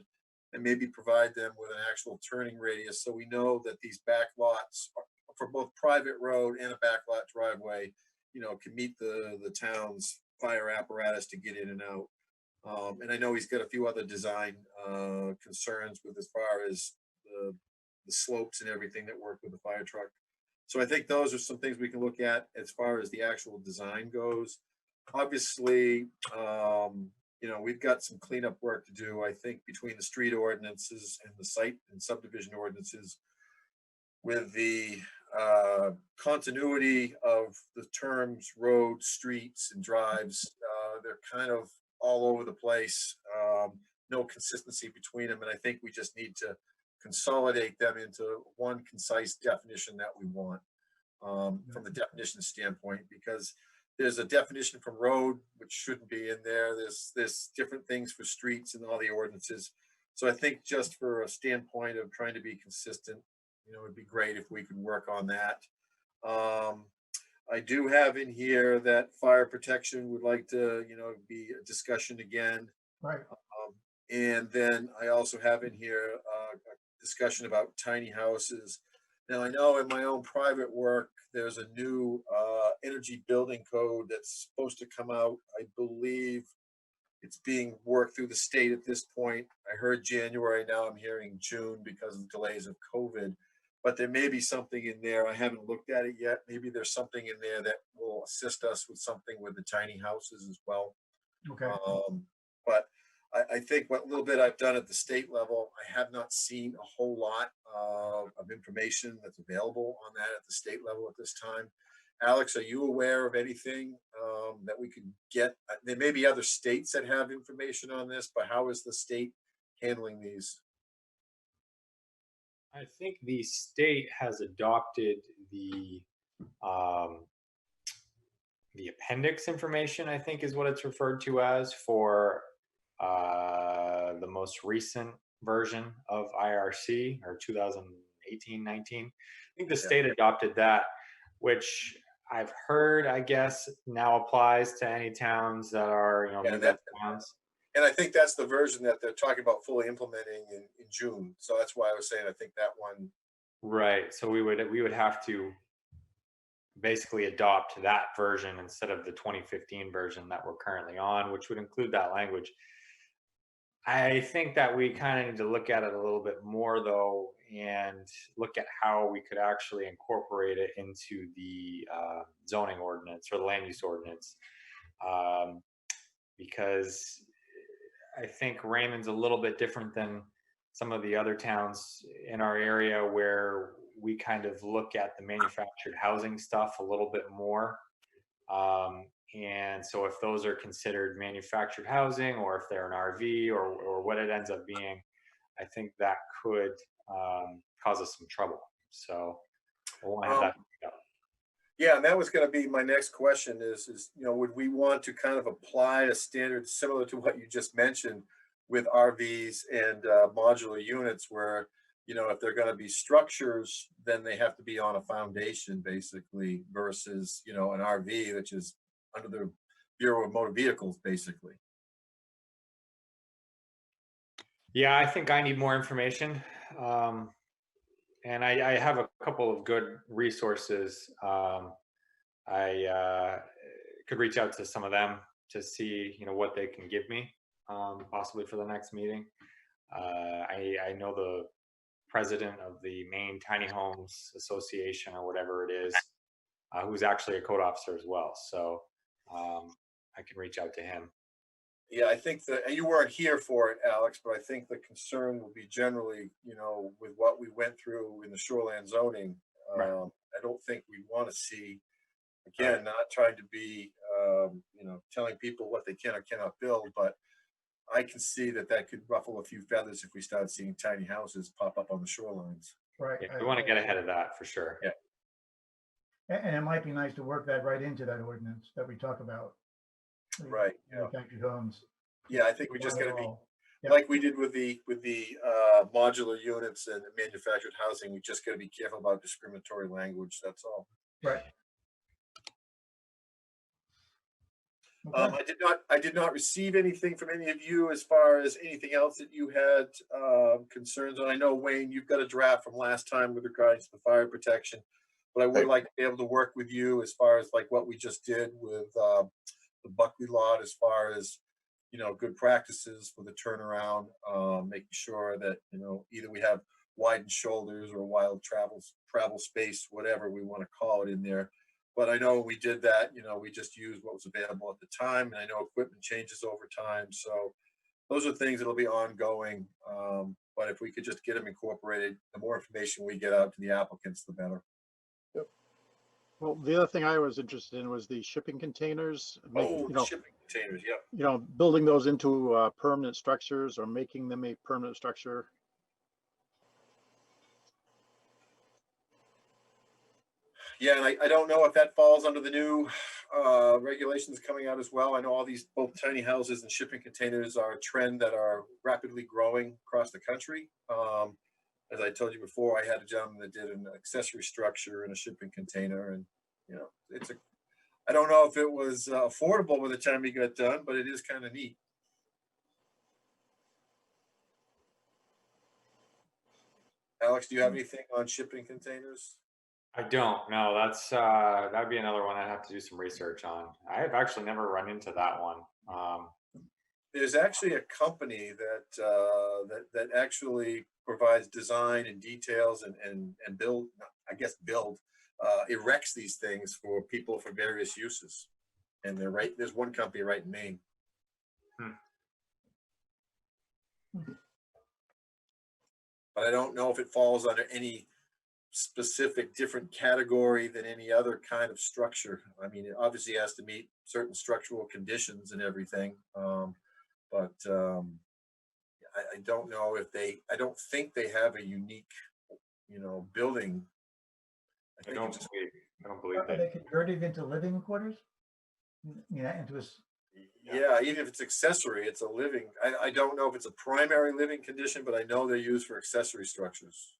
and maybe provide them with an actual turning radius. So we know that these back lots for both private road and a backlot driveway, you know, can meet the town's fire apparatus to get in and out. And I know he's got a few other design concerns with as far as the slopes and everything that work with the fire truck. So I think those are some things we can look at as far as the actual design goes. Obviously, you know, we've got some cleanup work to do, I think, between the street ordinances and the site and subdivision ordinances with the continuity of the terms road, streets, and drives. They're kind of all over the place. No consistency between them. And I think we just need to consolidate them into one concise definition that we want from the definition standpoint, because there's a definition for road, which shouldn't be in there. There's different things for streets and all the ordinances. So I think just for a standpoint of trying to be consistent, you know, it'd be great if we could work on that. I do have in here that fire protection would like to, you know, be a discussion again. Right. And then I also have in here a discussion about tiny houses. Now, I know in my own private work, there's a new energy building code that's supposed to come out. I believe it's being worked through the state at this point. I heard January, now I'm hearing June because of the delays of COVID. But there may be something in there. I haven't looked at it yet. Maybe there's something in there that will assist us with something with the tiny houses as well. Okay. But I think what little bit I've done at the state level, I have not seen a whole lot of information that's available on that at the state level at this time. Alex, are you aware of anything that we could get? There may be other states that have information on this, but how is the state handling these? I think the state has adopted the appendix information, I think is what it's referred to as, for the most recent version of IRC, or 2018-19. I think the state adopted that, which I've heard, I guess, now applies to any towns that are, you know, mid towns. And I think that's the version that they're talking about fully implementing in June. So that's why I was saying, I think that one. Right. So we would have to basically adopt that version instead of the 2015 version that we're currently on, which would include that language. I think that we kind of need to look at it a little bit more though, and look at how we could actually incorporate it into the zoning ordinance or the land use ordinance. Because I think Raymond's a little bit different than some of the other towns in our area where we kind of look at the manufactured housing stuff a little bit more. And so if those are considered manufactured housing, or if they're an RV or what it ends up being, I think that could cause us some trouble. So we'll have that. Yeah, and that was going to be my next question is, you know, would we want to kind of apply a standard similar to what you just mentioned with RVs and modular units where, you know, if they're going to be structures, then they have to be on a foundation basically versus, you know, an RV, which is under the Bureau of Motor Vehicles, basically. Yeah, I think I need more information. And I have a couple of good resources. I could reach out to some of them to see, you know, what they can give me, possibly for the next meeting. I know the president of the Maine Tiny Homes Association or whatever it is, who's actually a code officer as well. So I can reach out to him. Yeah, I think that you weren't here for it, Alex, but I think the concern will be generally, you know, with what we went through in the shoreline zoning. Right. I don't think we want to see, again, not trying to be, you know, telling people what they can or cannot build, but I can see that that could ruffle a few feathers if we start seeing tiny houses pop up on the shorelines. Right. Yeah, we want to get ahead of that for sure. Yeah. And it might be nice to work that right into that ordinance that we talk about. Right. Yeah. Manufactured homes. Yeah, I think we just got to be Yeah. like we did with the modular units and manufactured housing. We just got to be careful about discriminatory language. That's all. Right. I did not receive anything from any of you as far as anything else that you had concerns on. I know, Wayne, you've got a draft from last time with regards to the fire protection, but I would like to be able to work with you as far as like what we just did with the Buckley lot, as far as, you know, good practices for the turnaround, making sure that, you know, either we have widened shoulders or wild travel space, whatever we want to call it in there. But I know we did that, you know, we just used what was available at the time. And I know equipment changes over time. So those are things that'll be ongoing. But if we could just get them incorporated, the more information we get out to the applicants, the better. Yep. Well, the other thing I was interested in was the shipping containers. You know, shipping containers, yeah. You know, building those into permanent structures or making them a permanent structure. Yeah, and I don't know if that falls under the new regulations coming out as well. I know all these both tiny houses and shipping containers are a trend that are rapidly growing across the country. As I told you before, I had a gentleman that did an accessory structure in a shipping container, and you know, I don't know if it was affordable by the time he got done, but it is kind of neat. Alex, do you have anything on shipping containers? I don't. No, that's that'd be another one I'd have to do some research on. I have actually never run into that one. There's actually a company that actually provides design and details and build, I guess erects these things for people for various uses. And they're right, there's one company right in Maine. But I don't know if it falls under any specific different category than any other kind of structure. I mean, it obviously has to meet certain structural conditions and everything. But I don't know if I don't think they have a unique, you know, building. I don't believe Are they converted into living quarters? Yeah, yeah, even if it's accessory, it's a living. I don't know if it's a primary living condition, but I know they're used for accessory structures.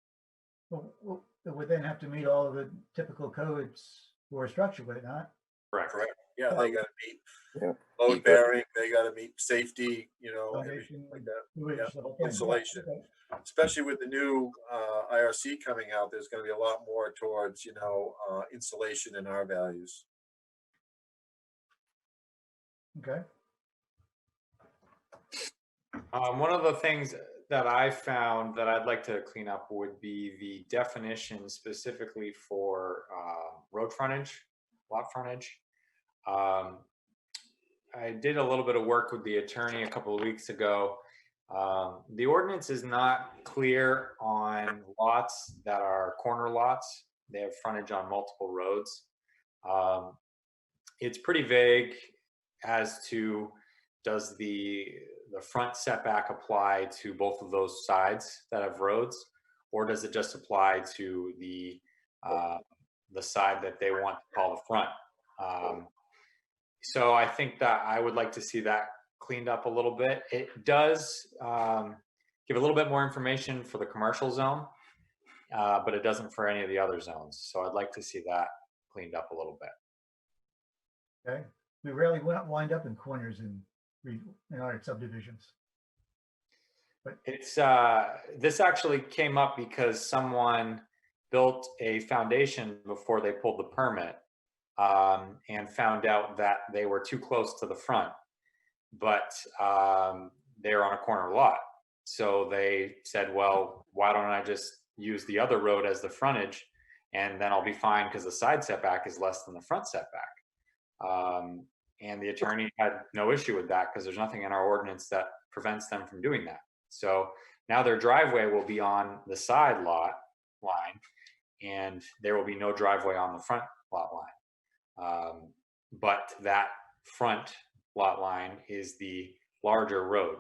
Well, it would then have to meet all of the typical codes for a structure, would it not? Correct. Yeah, they gotta meet Yeah. load bearing, they gotta meet safety, Foundation, everything like that. sewage, Yeah, the whole thing. Yeah, insulation. okay. Especially with the new IRC coming out, there's gonna be a lot more towards, insulation and R values. Okay. One of the things that I found that I'd like to clean up would be the definition specifically for road frontage, lot frontage. I did a little bit of work with the attorney a couple of weeks ago. The ordinance is not clear on lots that are corner lots. They have frontage on multiple roads. It's pretty vague as to does the front setback apply to both of those sides that have roads, or does it just apply to the side that they want to call the front? So I think that I would like to see that cleaned up a little bit. It does give a little bit more information for the commercial zone, but it doesn't for any of the other zones. So I'd like to see that cleaned up a little bit. Okay. We rarely wind up in corners in our subdivisions. But It's this actually came up because someone built a foundation before they pulled the permit, and found out that they were too close to the front, but they're on a corner lot. So they said, well, why don't I just use the other road as the frontage, and then I'll be fine because the side setback is less than the front setback. And the attorney had no issue with that because there's nothing in our ordinance that prevents them from doing that. So now their driveway will be on the side lot line, and there will be no driveway on the front lot line. But that front lot line is the larger road.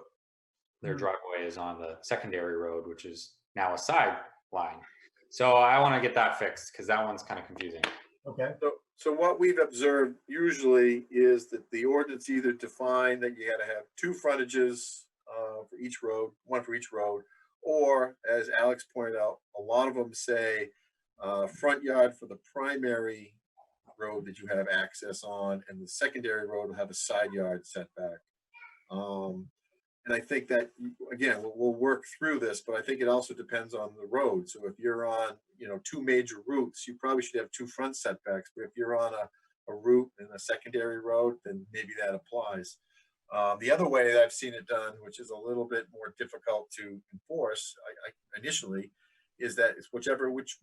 Their driveway is on the secondary road, which is now a side line. So I want to get that fixed because that one's kind of confusing. okay. So what we've observed usually is that the ordinance either define that you gotta have two frontages for each road, one for each road, or as Alex pointed out, a lot of them say front yard for the primary road that you have access on, and the secondary road will have a side yard setback. And I think that, again, we'll work through this, but I think it also depends on the road. So if you're on, two major routes, you probably should have two front setbacks. But if you're on a route and a secondary road, then maybe that applies. The other way that I've seen it done, which is a little bit more difficult to enforce initially, is that it's which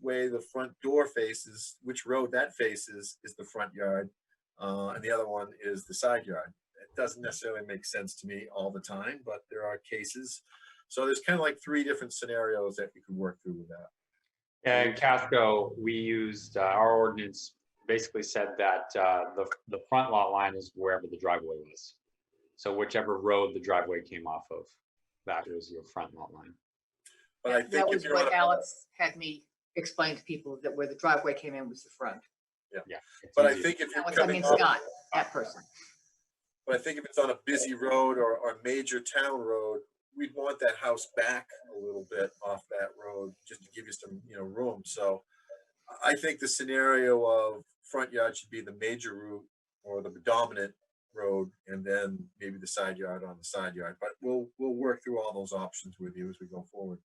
way the front door faces, which road that faces is the front yard, and the other one is the side yard. It doesn't necessarily make sense to me all the time, but there are cases. So there's kind of like three different scenarios that you could work through with that. Yeah, in Casco, we used our ordinance basically said that the front lot line is wherever the driveway was. So whichever road the driveway came off of, that was your front lot line. But I think That if was you're what on Alex had me explain to people, that where the driveway came in was the front. Yeah. but I easier. think if you're That was, I coming mean, off, Scott, that person. but I think if it's on a busy road or a major town road, we'd want that house back a little bit off that road just to give you some, room. So I think the scenario of front yard should be the major route or the dominant road, and then maybe the side yard on the side yard. But we'll work through all those options with you as we go forward.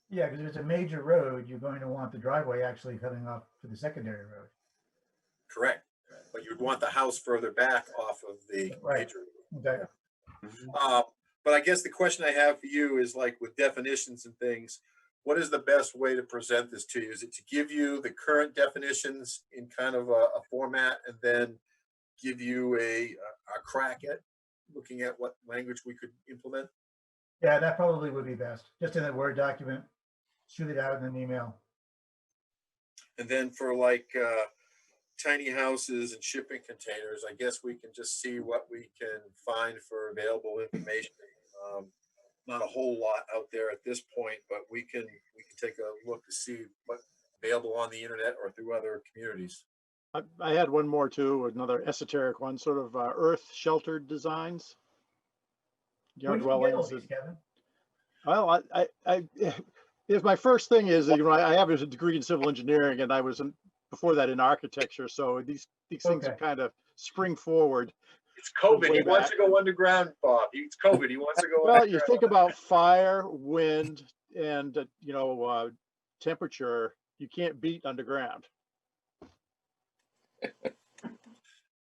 Yeah, because if it's a major road, you're going to want the driveway actually coming off to the secondary road. Correct. But you'd want the house further back off of the Right. major road. Okay. But I guess the question I have for you is, like, with definitions and things, what is the best way to present this to you? Is it to give you the current definitions in kind of a format and then give you a crack at looking at what language we could implement? Yeah, that probably would be best. Just in a Word document, shoot it out in an email. And then for like tiny houses and shipping containers, I guess we can just see what we can find for available information. Not a whole lot out there at this point, but we can take a look to see what's available on the internet or through other communities. I had one more too, another esoteric one, sort of earth sheltered designs. Where'd you get all these, Kevin? Well, my first thing is, I have a degree in civil engineering, and I was before that in architecture. So these things are Okay. kind of spring forward. It's COVID. Way He wants back. to go underground, Bob. It's COVID. He wants to go Well, you underground. think about fire, wind, and temperature. You can't beat underground.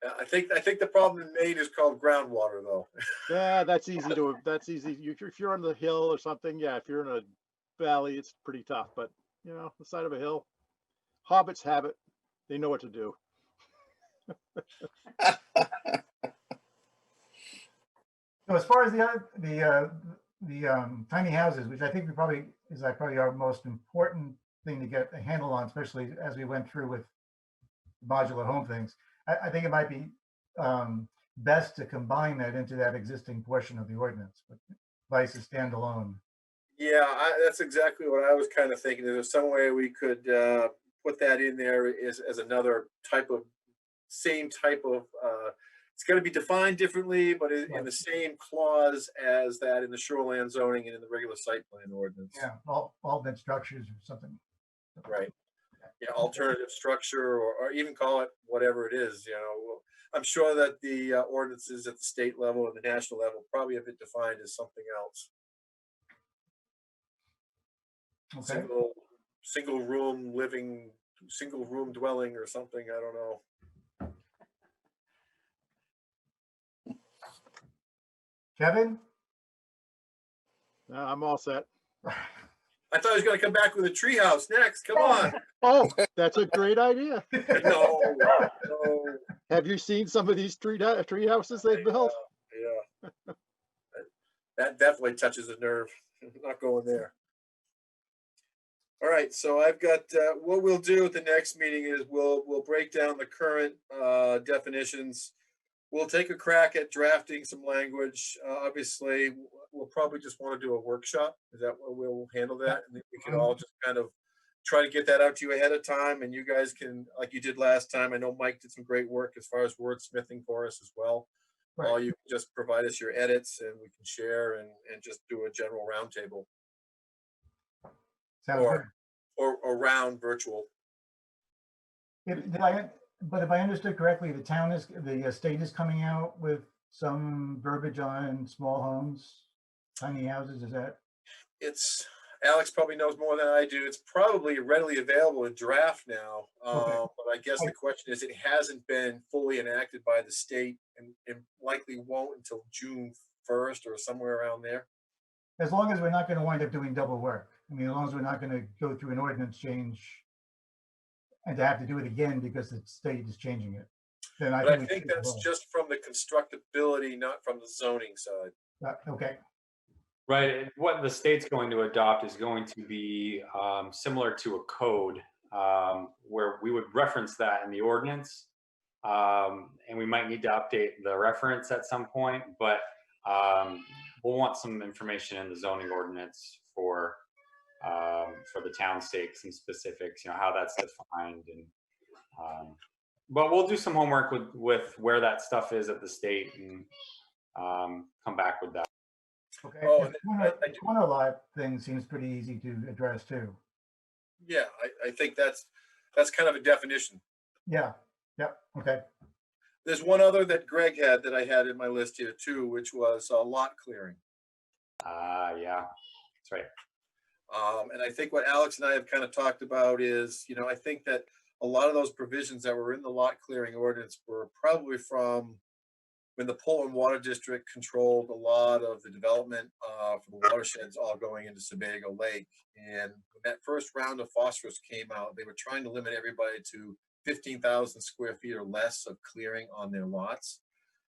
I think the problem in Maine is called groundwater, though. Yeah, that's easy to. That's easy. If you're on the hill or something, yeah. If you're in a valley, it's pretty tough. But the side of a hill, hobbits have it. They know what to do. So as far as the tiny houses, which I think is probably our most important thing to get a handle on, especially as we went through with modular home things. I think it might be best to combine that into that existing portion of the ordinance, but vice is standalone. Yeah, that's exactly what I was kind of thinking. Is there some way we could put that in there as another same type of, it's going to be defined differently, but in the same clause as that in the shoreline zoning and in the regular site plan ordinance. Yeah, alternate structures or something. Right. Yeah, alternative structure, or even call it whatever it is. I'm sure that the ordinances at the state level and the national level probably have it defined as something else. Okay. Single room dwelling or something. I don't know. Kevin? I'm all set. I thought he was going to come back with a treehouse next. Come on. Oh, that's a great idea. No. Have you seen some of these tree houses they've built? Yeah. That definitely touches a nerve. Not going there. All right, so I've got what we'll do at the next meeting is we'll break down the current definitions. We'll take a crack at drafting some language. Obviously, we'll probably just want to do a workshop. Is that what we'll handle that? And then we can all just kind of try to get that out to you ahead of time, and you guys can, like you did last time. I know Mike did some great work as far as wordsmithing for us as well. Right. All you can just provide us your edits, and we can share and just do a general roundtable. Sounds good. Or around virtual. But if I understood correctly, the state is coming out with some verbiage on small homes, tiny houses. Is that? Alex probably knows more than I do. It's probably readily available in draft now. Okay. But I guess the question is, it hasn't been fully enacted by the state and likely won't until June 1st or somewhere around there. As long as we're not going to wind up doing double work. I mean, as long as we're not going to go through an ordinance change and to have to do it again because the state is changing it. Then I think that's just from the constructability, not from the zoning side. Okay. Right. What the state's going to adopt is going to be similar to a code where we would reference that in the ordinance. And we might need to update the reference at some point, but we'll want some information in the zoning ordinance for the town's sake, some specifics, how that's defined, and but we'll do some homework with where that stuff is at the state and come back with that. Okay. The corner lot thing seems pretty easy to address too. Yeah, I think that's kind of a definition. Yeah. Yep. Okay. There's one other that Greg had that I had in my list here too, which was lot clearing. Yeah, that's right. And I think what Alex and I have kind of talked about is, I think that a lot of those provisions that were in the lot clearing ordinance were probably from when the Poland Water District controlled a lot of the development for the watersheds all going into Sebago Lake. And when that first round of phosphorus came out, they were trying to limit everybody to 15,000 square feet or less of clearing on their lots.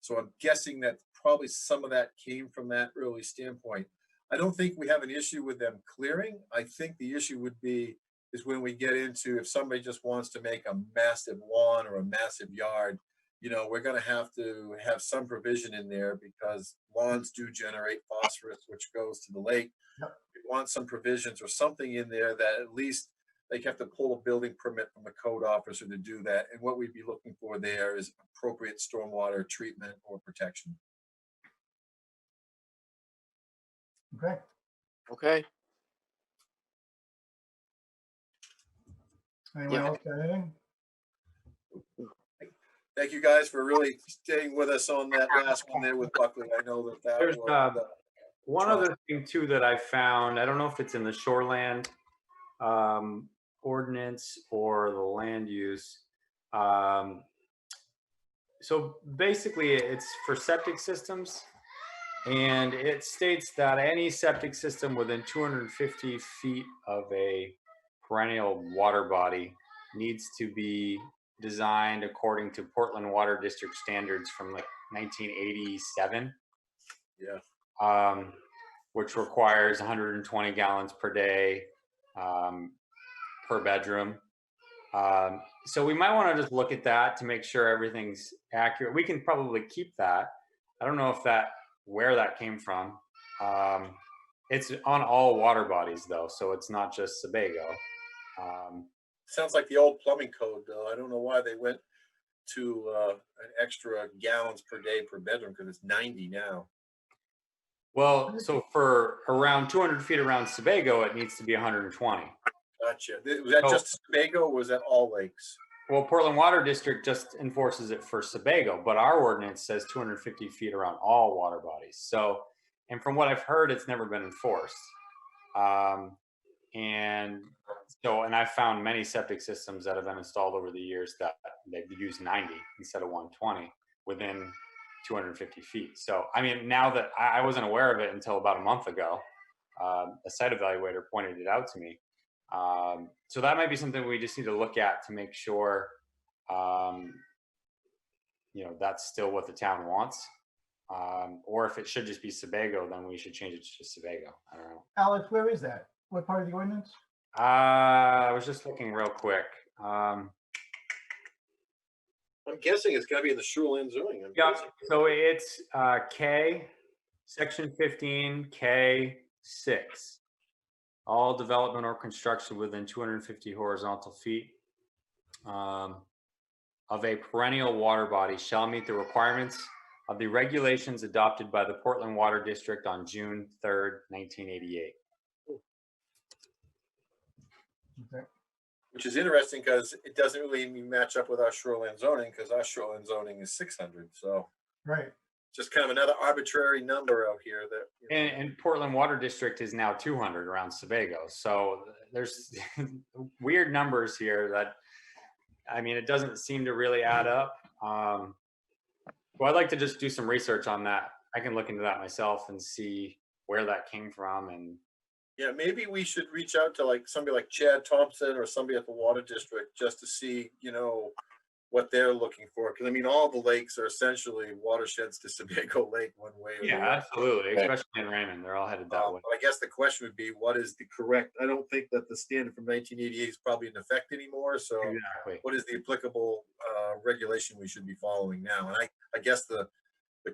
So I'm guessing that probably some of that came from that early standpoint. I don't think we have an issue with them clearing. I think the issue is when we get into, if somebody just wants to make a massive lawn or a massive yard, we're going to have some provision in there because lawns do generate phosphorus, which goes to the lake. Yep. We want some provisions or something in there that at least they have to pull a building permit from the code officer to do that. And what we'd be looking for there is appropriate stormwater treatment or protection. Okay. Okay. Anyone else got anything? Thank you guys for really staying with us on that last one there with Buckley. I know that that There's was, one other thing too that I found. I don't know if it's in the shoreland ordinance or the land use. So basically, it's for septic systems, and it states that any septic system within 250 feet of a perennial water body needs to be designed according to Portland Water District standards from like 1987. yeah. Which requires 120 gallons per day per bedroom. So we might want to just look at that to make sure everything's accurate. We can probably keep that. I don't know if where that came from. It's on all water bodies though, so it's not just Sebago. Sounds like the old plumbing code, though. I don't know why they went to an extra gallons per day per bedroom, because it's 90 now. Well, so for around 200 feet around Sebago, it needs to be 120. Gotcha. Was that just Sebago, or was that all lakes? Well, Portland Water District just enforces it for Sebago, but our ordinance says 250 feet around all water bodies. So, and from what I've heard, it's never been enforced. And I've found many septic systems that have been installed over the years that they've used 90 instead of 120 within 250 feet. So, I mean, now that I wasn't aware of it until about a month ago, a site evaluator pointed it out to me. So that might be something we just need to look at to make sure, that's still what the town wants. Or if it should just be Sebago, then we should change it to Sebago. I don't know. Alex, where is that? What part of the ordinance? I was just looking real quick. I'm guessing it's got to be in the shoreline zoning. Yeah, so it's section 15, K6. All development or construction within 250 horizontal feet of a perennial water body shall meet the requirements of the regulations adopted by the Portland Water District on June 3rd, 1988. Okay. Which is interesting because it doesn't really even match up with our shoreline zoning, because our shoreline zoning is 600. So right, just kind of another arbitrary number out here that. And Portland Water District is now 200 around Sebago. So there's weird numbers here that, I mean, it doesn't seem to really add up. Well, I'd like to just do some research on that. I can look into that myself and see where that came from. And yeah, maybe we should reach out to like somebody like Chad Thompson or somebody at the Water District just to see, what they're looking for. Because I mean, all the lakes are essentially watersheds to Sebago Lake one way or the other. Absolutely, especially in Raymond, they're all headed that way. But I guess the question would be, what is the correct? I don't think that the standard from 1988 is probably in effect anymore. So Exactly. what is the applicable regulation we should be following now? And I guess the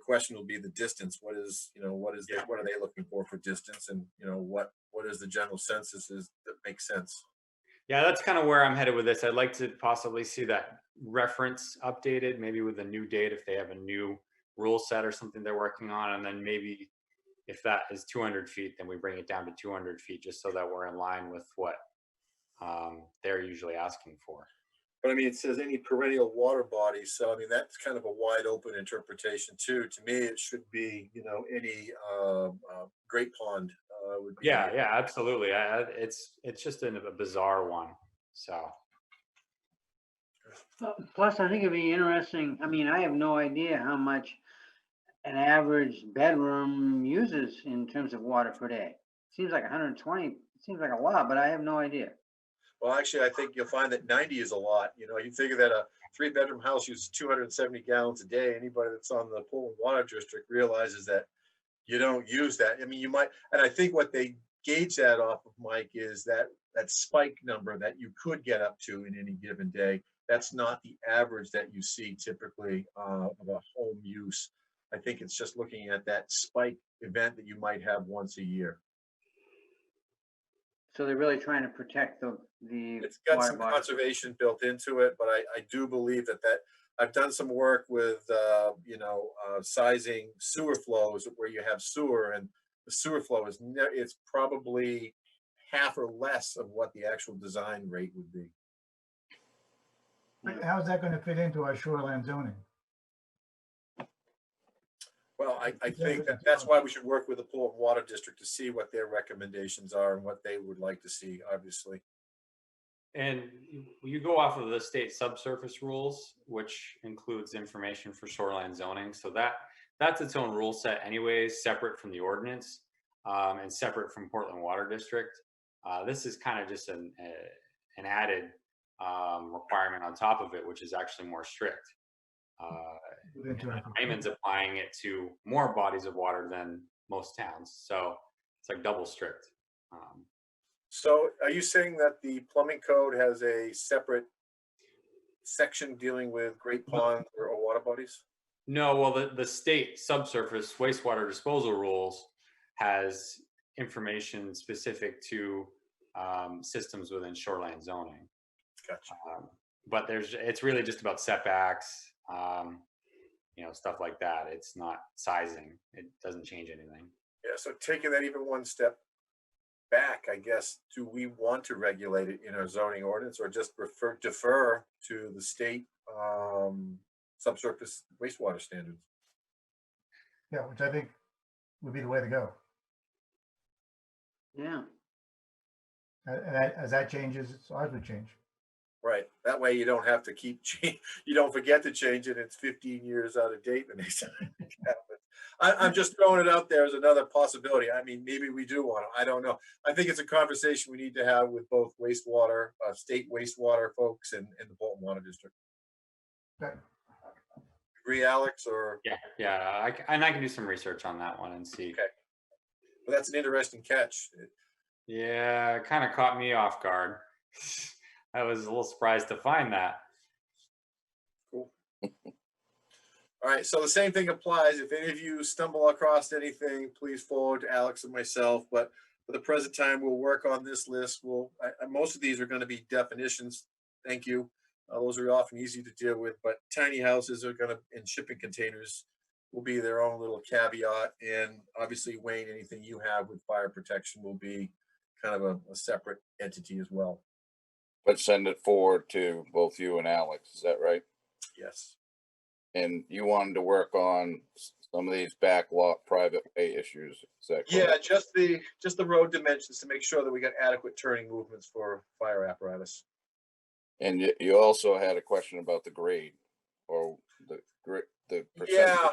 question will be the distance. What is what are they looking for distance, and what is the general census that makes sense? Yeah, that's kind of where I'm headed with this. I'd like to possibly see that reference updated, maybe with a new date if they have a new rule set or something they're working on. And then maybe if that is 200 feet, then we bring it down to 200 feet just so that we're in line with what they're usually asking for. But I mean, it says any perennial water body. So I mean, that's kind of a wide open interpretation too. To me, it should be, any great pond would be. Yeah, absolutely. It's just a bizarre one. So. Plus, I think it'd be interesting. I mean, I have no idea how much an average bedroom uses in terms of water per day. Seems like 120. Seems like a lot, but I have no idea. Well, actually, I think you'll find that 90 is a lot. You figure that a 3-bedroom house uses 270 gallons a day. Anybody that's on the Portland Water District realizes that you don't use that. I mean, you might, and I think what they gauge that off of, Mike, is that spike number that you could get up to in any given day. That's not the average that you see typically of a home use. I think it's just looking at that spike event that you might have once a year. So they're really trying to protect the it's got some conservation built into it, but I do believe that I've done some work with sizing sewer flows where you have sewer, and the sewer flow it's probably half or less of what the actual design rate would be. But how's that going to fit into our shoreline zoning? Well, I think that that's why we should work with the Portland Water District to see what their recommendations are and what they would like to see, obviously. And you go off of the state subsurface rules, which includes information for shoreline zoning. So that's its own rule set anyways, separate from the ordinance, and separate from Portland Water District. This is kind of just an added requirement on top of it, which is actually more strict. Raymond's applying it to more bodies of water than most towns. So it's like double strict. So are you saying that the plumbing code has a separate section dealing with great ponds or water bodies? No, well, the state subsurface wastewater disposal rules has information specific to systems within shoreline zoning. Gotcha. But it's really just about setbacks, stuff like that. It's not sizing. It doesn't change anything. Yeah, so taking that even one step back, I guess, do we want to regulate it in our zoning ordinance or just defer to the state subsurface wastewater standards? Yeah, which I think would be the way to go. Yeah. And as that changes, ours would change. Right. That way you don't have to keep you don't forget to change it. It's 15 years out of date the next time it happens. I'm just throwing it out there as another possibility. I mean, maybe we do want to. I don't know. I think it's a conversation we need to have with both wastewater, state wastewater folks and the Bolton Water District. Okay. Agree, Alex? Or yeah. I can do some research on that one and see. Okay. Well, that's an interesting catch. Yeah, it kind of caught me off guard. I was a little surprised to find that. Cool. All right, so the same thing applies. If any of you stumble across anything, please forward to Alex and myself. But for the present time, we'll work on this list. Most of these are going to be definitions. Thank you. Those are often easy to deal with, but tiny houses are going to, and shipping containers will be their own little caveat. And obviously, Wayne, anything you have with fire protection will be kind of a separate entity as well. But send it forward to both you and Alex, is that right? Yes. And you wanted to work on some of these backlot private way issues, is that correct? Yeah, just the road dimensions to make sure that we got adequate turning movements for fire apparatus. And you also had a question about the grade or the percentage. Yeah,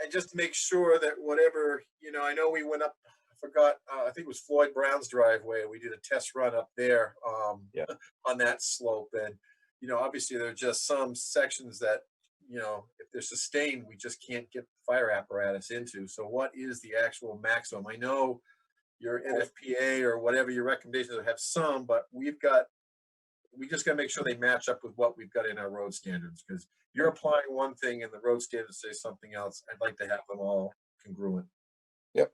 and just to make sure that whatever, I know we went up, I forgot, I think it was Floyd Brown's driveway. We did a test run up there on that slope. And, obviously there are just some sections that, if they're sustained, we just can't get the fire apparatus into. So what is the actual maximum? I know your NFPA or whatever your recommendations have some, but we just got to make sure they match up with what we've got in our road standards, because you're applying one thing and the road standards say something else. I'd like to have them all congruent. Yep.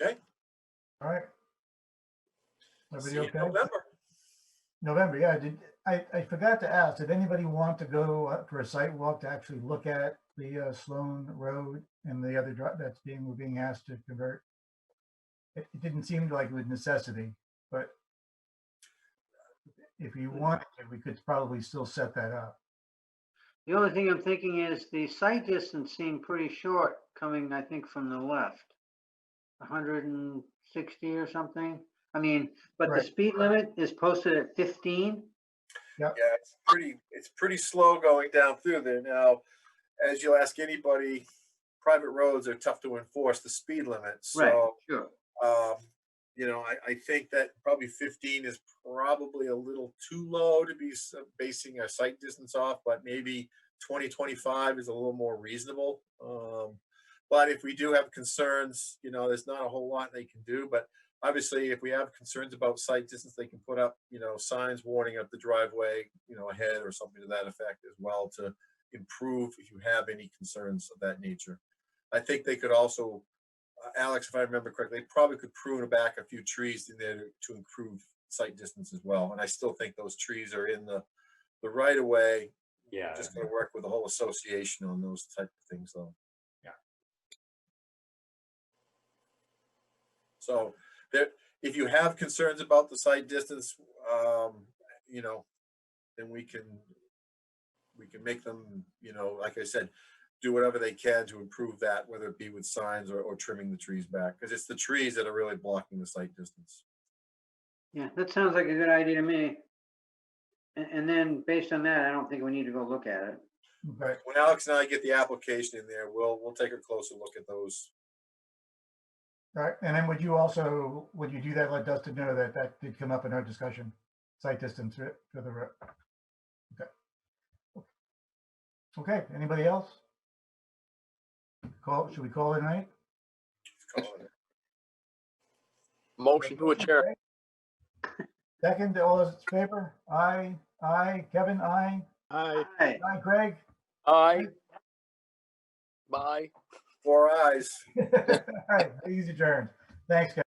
Okay. All right. See Everybody you in okay? November, yeah. I forgot to ask, did anybody want to go for a site walk to actually look at the Sloan Road and the other drive we're being asked to convert? It didn't seem like it was necessity, but if you wanted to, we could probably still set that up. The only thing I'm thinking is the sight distance seemed pretty short coming, I think, from the left. 160 or something. I mean, but Right. the speed limit is posted at 15. Yep. Yeah, it's pretty slow going down through there. Now, as you'll ask anybody, private roads are tough to enforce the speed limit. So, Right, sure. I think that probably 15 is probably a little too low to be basing a sight distance off, but maybe 20-25 is a little more reasonable. But if we do have concerns, there's not a whole lot they can do. But obviously, if we have concerns about sight distance, they can put up, signs warning up the driveway, ahead or something to that effect as well to improve if you have any concerns of that nature. I think they could also, Alex, if I remember correctly, they probably could prune back a few trees in there to improve sight distance as well. And I still think those trees are in the right of way. Yeah. Just going to work with the whole association on those type of things, though. Yeah. So there, if you have concerns about the site distance, you know, then we can make them, you know, like I said, do whatever they can to improve that, whether it be with signs or trimming the trees back, because it's the trees that are really blocking the site distance. Yeah, that sounds like a good idea to me. And then based on that, I don't think we need to go look at it. Okay. When Alex and I get the application in there, we'll take a closer look at those. All right, and then would you do that, let Dustin know that that did come up in our discussion, site distance for the road? Okay. Okay, anybody else? Should we call it a night? Motion to adjourn. Second, all those in favor? Aye, Kevin, aye. Aye. Hi. Aye, Craig. Aye. Bye. 4 eyes. All right, he's adjourned. Thanks, guys.